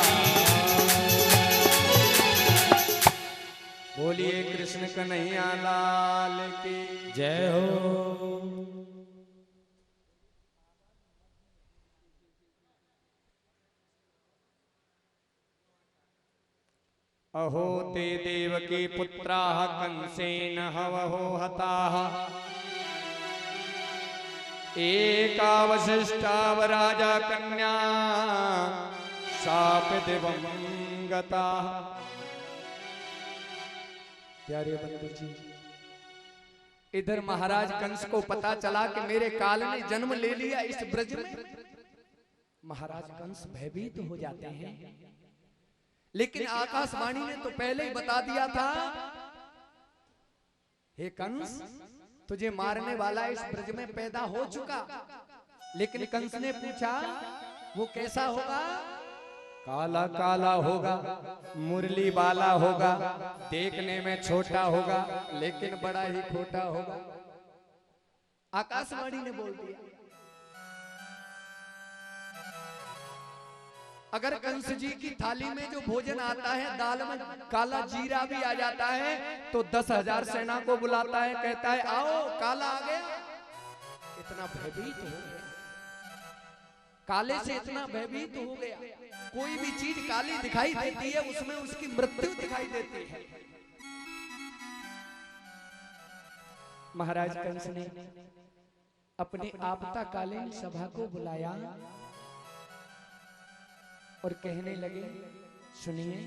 बोलिए कृष्ण कन्हैया लाल की जय हो। अहो ते देवकी पुत्राः कंसेन हवहो हताः एकावशिष्टाव राजा कन्या शाप दिवंगता। प्यारे बंधु जी, इधर महाराज कंस को पता चला कि मेरे काल ने जन्म ले लिया इस ब्रज में। महाराज कंस भयभीत हो जाते हैं, लेकिन आकाशवाणी ने तो पहले ही बता दिया था, हे कंस तुझे मारने वाला इस ब्रज में पैदा हो चुका। लेकिन कंस ने पूछा वो कैसा होगा? काला काला होगा, मुरली वाला होगा, देखने में छोटा होगा लेकिन बड़ा ही खोटा होगा। आकाशवाणी ने बोल दिया। अगर कंस जी की थाली में जो भोजन आता है, दाल में काला जीरा भी आ जाता है, तो 10,000 सेना को बुलाता है, कहता है आओ काला आ गया। इतना भयभीत हो गया, काले से इतना भयभीत हो गया। कोई भी चीज काली दिखाई देती है उसमें उसकी मृत्यु दिखाई देती है। महाराज कंस ने अपने आपताकालीन सभा को बुलाया और कहने लगे, सुनिए,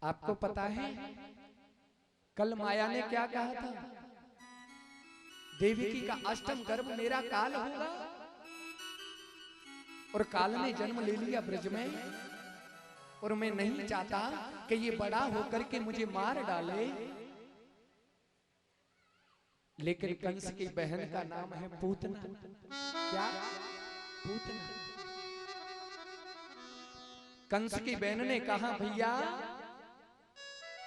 आपको पता है कल माया ने क्या कहा था? देवकी का अष्टम गर्भ मेरा काल होगा। और काल ने जन्म ले लिया ब्रज में, और मैं नहीं चाहता कि ये बड़ा होकर के मुझे मार डाले। लेकिन कंस की बहन का नाम है पूतना। क्या? पूतना। कंस की बहन ने कहा, भैया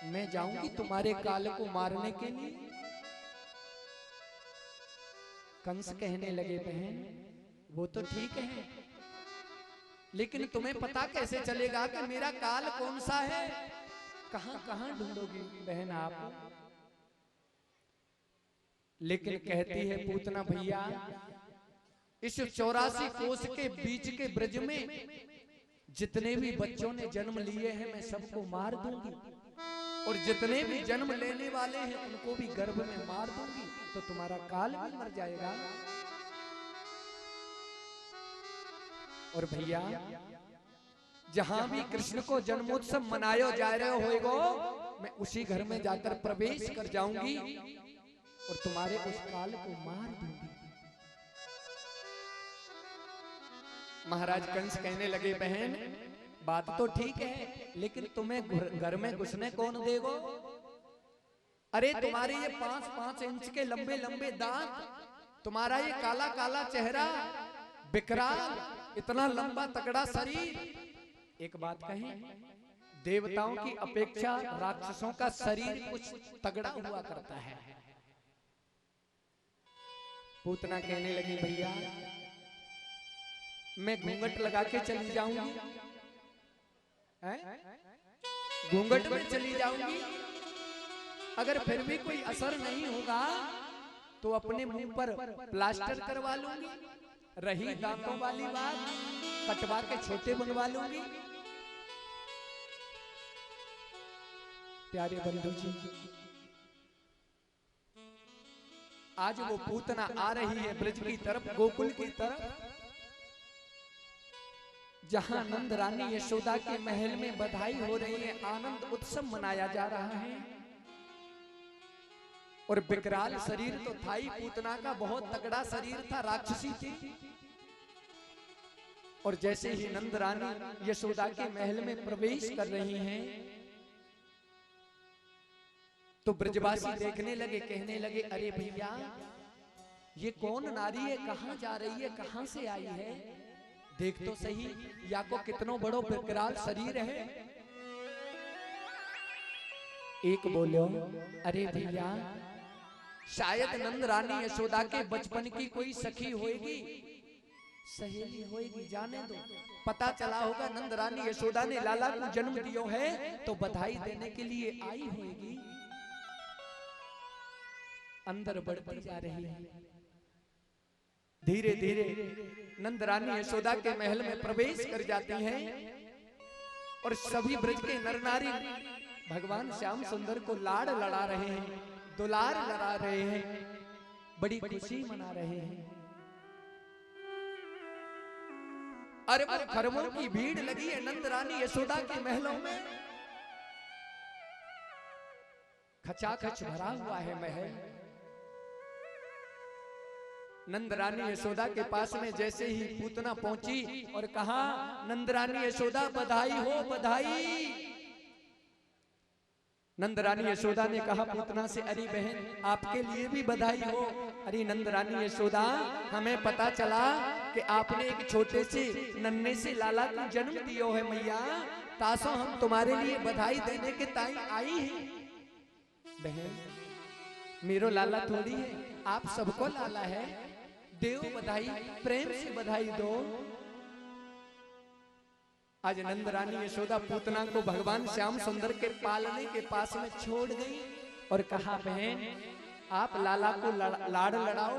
मैं जाऊंगी तुम्हारे काल को मारने के लिए। कंस कहने लगे, बहन वो तो ठीक है, लेकिन तुम्हें पता कैसे चलेगा कि मेरा काल कौन सा है? कहां कहां ढूंढोगी बहन आप? लेकिन कहती है पूतना, भैया इस 84 कोस के बीच के ब्रज में जितने भी बच्चों ने जन्म लिए हैं मैं सबको मार दूंगी, और जितने भी जन्म लेने वाले हैं उनको भी गर्भ में मार दूंगी, तो तुम्हारा काल भी मर जाएगा। और भैया जहां भी कृष्ण को जन्मोत्सव मनाया जा रहे होएगो, मैं उसी घर में जाकर प्रवेश कर जाऊंगी और तुम्हारे उस काल को मार दूंगी। महाराज कंस कहने लगे, बहन बात तो ठीक है, लेकिन तुम्हें घर में घुसने कौन देगो? अरे तुम्हारे ये 5-5 इंच के लंबे लंबे दांत, तुम्हारा ये काला काला चेहरा, विकराल इतना लंबा तगड़ा शरीर। एक बात कहें, देवताओं की अपेक्षा राक्षसों का शरीर कुछ तगड़ा हुआ करता है। पूतना कहने लगी, भैया मैं घूंघट लगा के चली जाऊंगी, घूंघट में चली जाऊंगी, अगर फिर भी कोई असर नहीं होगा तो अपने मुंह पर प्लास्टर करवा लूंगी। रही दांतों वाली बात, कटवा के छोटे बनवा लूंगी। प्यारे बंधु जी, आज वो पूतना आ रही है ब्रज की तरफ, गोकुल की तरफ, जहां नंद रानी यशोदा के महल में बधाई हो रही है, आनंद उत्सव मनाया जा रहा है। और विकराल शरीर तो था ही पूतना का, बहुत तगड़ा शरीर था, राक्षसी थी। और जैसे ही नंद रानी यशोदा के महल में प्रवेश कर रही हैं, तो ब्रजवासी देखने लगे, कहने लगे, अरे भैया ये कौन नारी है, कहां जा रही है, कहां से आई है, देख तो सही, या को कितनो बड़ो विकराल शरीर है। एक बोलो, अरे भैया शायद नंद रानी यशोदा के बचपन की कोई सखी होगी, सहेली होगी, जाने दो, पता चला होगा नंद रानी यशोदा ने लाला को जन्म दियो है तो बधाई देने के लिए आई होगी। अंदर बढ़ती जा रही है, धीरे धीरे नंद रानी यशोदा के महल में प्रवेश कर जाती हैं और सभी ब्रज के नर नारी भगवान श्याम सुंदर को लाड़ लड़ा रहे हैं, दुलार लड़ा रहे हैं, बड़ी खुशी मना रहे हैं। अरे वो खरबों की भीड़ लगी है नंद रानी यशोदा के महलों में, खचाखच भरा हुआ है महल। नंद रानी यशोदा के पास में जैसे ही पूतना पहुंची और कहा, नंद रानी यशोदा बधाई हो, बधाई। नंद रानी यशोदा ने कहा पूतना से, अरे बहन आपके लिए भी बधाई हो। अरे नंद रानी यशोदा, हमें पता चला कि आपने एक छोटे से नन्हे से लाला को जन्म दियो है मैया, तासो हम तुम्हारे लिए बधाई देने के ताई आई हैं। बहन मेरो लाला थोड़ी है, आप सबको लाला है, देव बधाई, प्रेम से बधाई दो। आज नंद रानी यशोदा पूतना को भगवान श्याम सुंदर के पालने के पास में छोड़ गई और कहा, बहन आप लाला को लाड़ लड़ाओ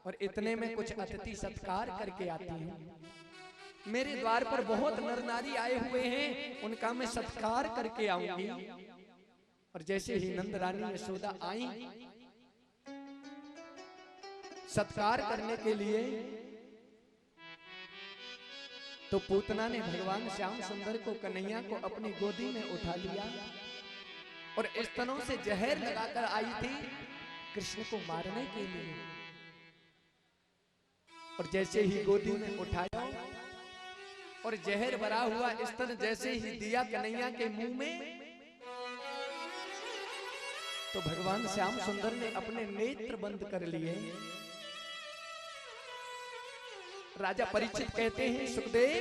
और इतने में कुछ अतिथि सत्कार करके आती हूं। मेरे द्वार पर बहुत नर नारी आए हुए हैं, उनका मैं सत्कार करके आऊंगी। और जैसे ही नंद रानी यशोदा आई सत्कार करने के लिए, तो पूतना ने भगवान श्याम सुंदर को, कन्हैया को अपनी गोदी में उठा लिया और स्तनों से जहर लगाकर आई थी कृष्ण को मारने के लिए। और जैसे ही गोदी में उठाया और जहर भरा हुआ स्तन जैसे ही दिया कन्हैया के मुंह में, तो भगवान श्याम सुंदर ने अपने नेत्र बंद कर लिए। राजा परीक्षित कहते हैं, सुखदेव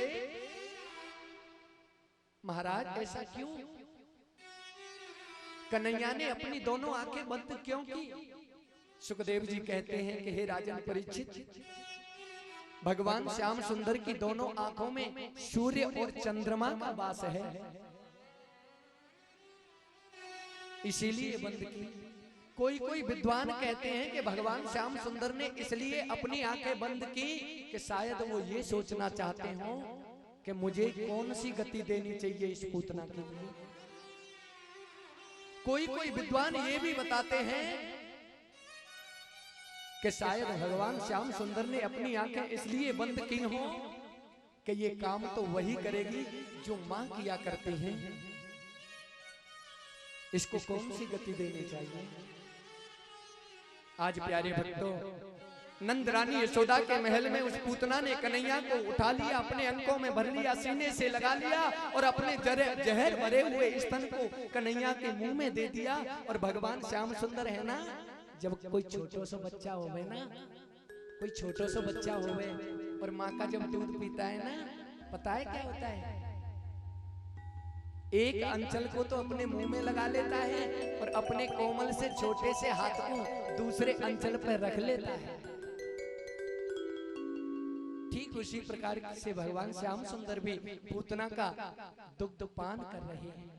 महाराज ऐसा क्यों, कन्हैया ने अपनी दोनों आंखें बंद क्यों की? सुखदेव जी कहते हैं कि हे राजन परीक्षित, भगवान श्याम सुंदर की दोनों आंखों में सूर्य और चंद्रमा का वास है, इसीलिए बंद की। कोई कोई विद्वान कहते हैं कि भगवान श्याम सुंदर ने इसलिए अपनी आंखें बंद की कि शायद वो ये सोचना चाहते हो कि मुझे कौन सी गति देनी चाहिए इस पूतना के लिए। कोई कोई विद्वान ये भी बताते हैं कि शायद भगवान श्याम सुंदर ने अपनी आंखें इसलिए बंद की हो कि ये काम तो वही करेगी जो मां किया करती हैं, इसको कौन सी गति देनी चाहिए। आज प्यारे भक्तों, नंद रानी यशोदा के महल में उस पूतना ने कन्हैया को उठा लिया, अपने अंकों में भर लिया, सीने से लगा लिया और अपने जहर भरे हुए स्तन को कन्हैया के मुंह में दे दिया। और भगवान श्याम सुंदर है ना, जब कोई छोटो सा बच्चा होवे ना, कोई छोटो सा बच्चा होवे और माँ का जब दूध पीता है ना, पता है क्या होता है, एक अंचल को तो अपने मुंह में लगा लेता है और अपने कोमल से छोटे से हाथ को दूसरे अंचल पर रख लेता है। ठीक उसी प्रकार से भगवान श्याम सुंदर भी पूतना का दुग्ध पान कर रहे हैं।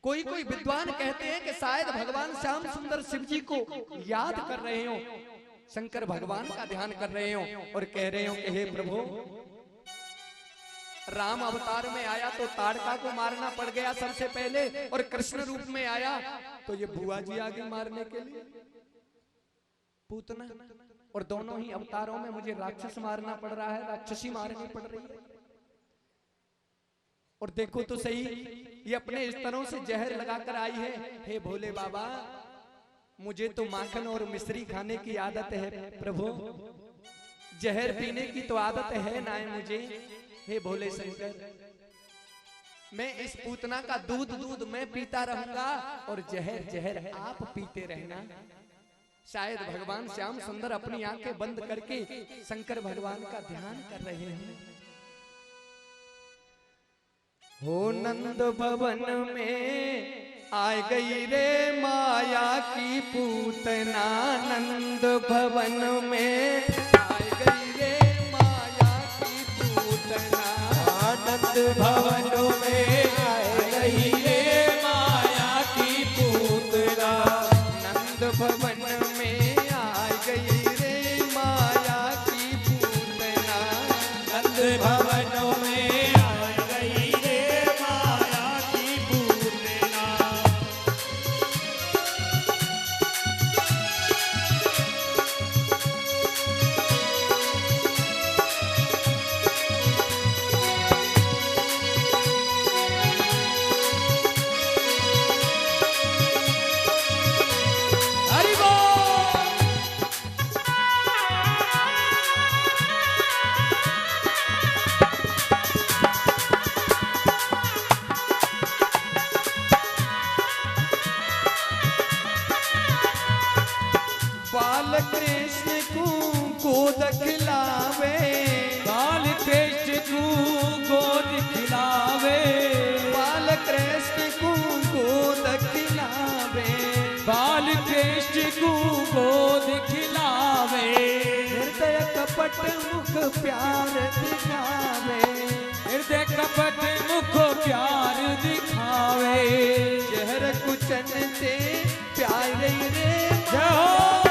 कोई कोई विद्वान कहते हैं कि शायद भगवान श्याम सुंदर शिव जी को याद कर रहे हो, शंकर भगवान का ध्यान कर रहे हो और कह रहे हो कि हे प्रभु, राम अवतार में आया तो ताड़का को मारना पड़ गया सबसे पहले, और कृष्ण रूप में आया तो ये बुआ जी आगे मारने के लिए पूतना, और दोनों ही अवतारों में मुझे राक्षस मारना पड़ रहा है, राक्षसी मारनी पड़ रही है। और देखो तो सही, ये अपने स्तरों से जहर लगाकर आई है। हे भोले बाबा, मुझे तो माखन और मिश्री खाने की आदत है प्रभु, जहर पीने की तो आदत है ना मुझे। हे भोले शंकर, मैं इस पूतना का दूध मैं पीता रहूंगा और जहर आप पीते रहना। शायद भगवान श्याम सुंदर अपनी आंखें बंद करके शंकर भगवान का ध्यान कर रहे हैं। हो नंद भवन में आ गई रे माया की पूतना, नंद भवन में आ गई रे माया की पूतना, नंद भवन में आ गई रे माया की पूतना, नंद भवन में आ गई रे माया की पूतना, नंद भवन में कृष्ण को गोद खिलावे, बाल कृष्ण को गोद खिलावे, बाल कृष्ण को गोद खिलावे, बाल कृष्ण को गोद खिलावे, हृदय कपट मुख प्यार दिखावे, हृदय कपट मुख प्यार दिखावे, जहर कुचन से प्यार रे जय हो।